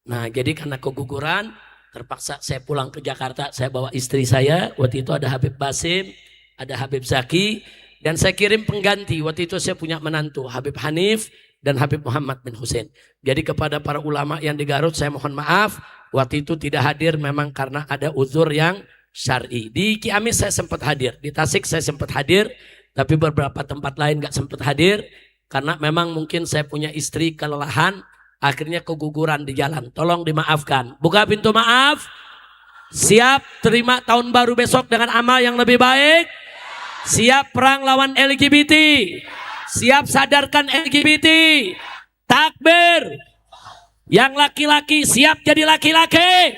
Nah jadi karena keguguran terpaksa saya pulang ke Jakarta. Saya bawa istri saya, waktu itu ada Habib Basim, ada Habib Zaki. Dan saya kirim pengganti, waktu itu saya punya menantu Habib Hanif dan Habib Muhammad bin Husain. Jadi kepada para ulama yang di Garut saya mohon maaf, waktu itu tidak hadir memang karena ada uzur yang syar'i. Di Ciamis saya sempat hadir, di Tasik saya sempat hadir, tapi beberapa tempat lain gak sempat hadir. Karena memang mungkin saya punya istri kelelahan, akhirnya keguguran di jalan. Tolong dimaafkan. Buka pintu maaf. Siap terima tahun baru besok dengan amal yang lebih baik. Siap perang lawan LGBT. Siap sadarkan LGBT. Takbir. Yang laki-laki siap jadi laki-laki.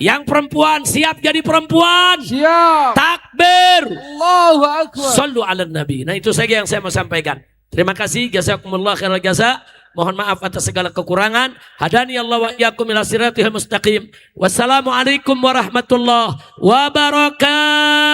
Yang perempuan siap jadi perempuan. Siap. Takbir. Allahu Akbar. Sallu ala nabi. Nah itu saja yang saya mau sampaikan. Terima kasih. Jazakumullah khairal jaza. Mohon maaf atas segala kekurangan. Hadani Allah wa iyyakum ila siratil mustaqim. Wassalamualaikum warahmatullahi wabarakatuh.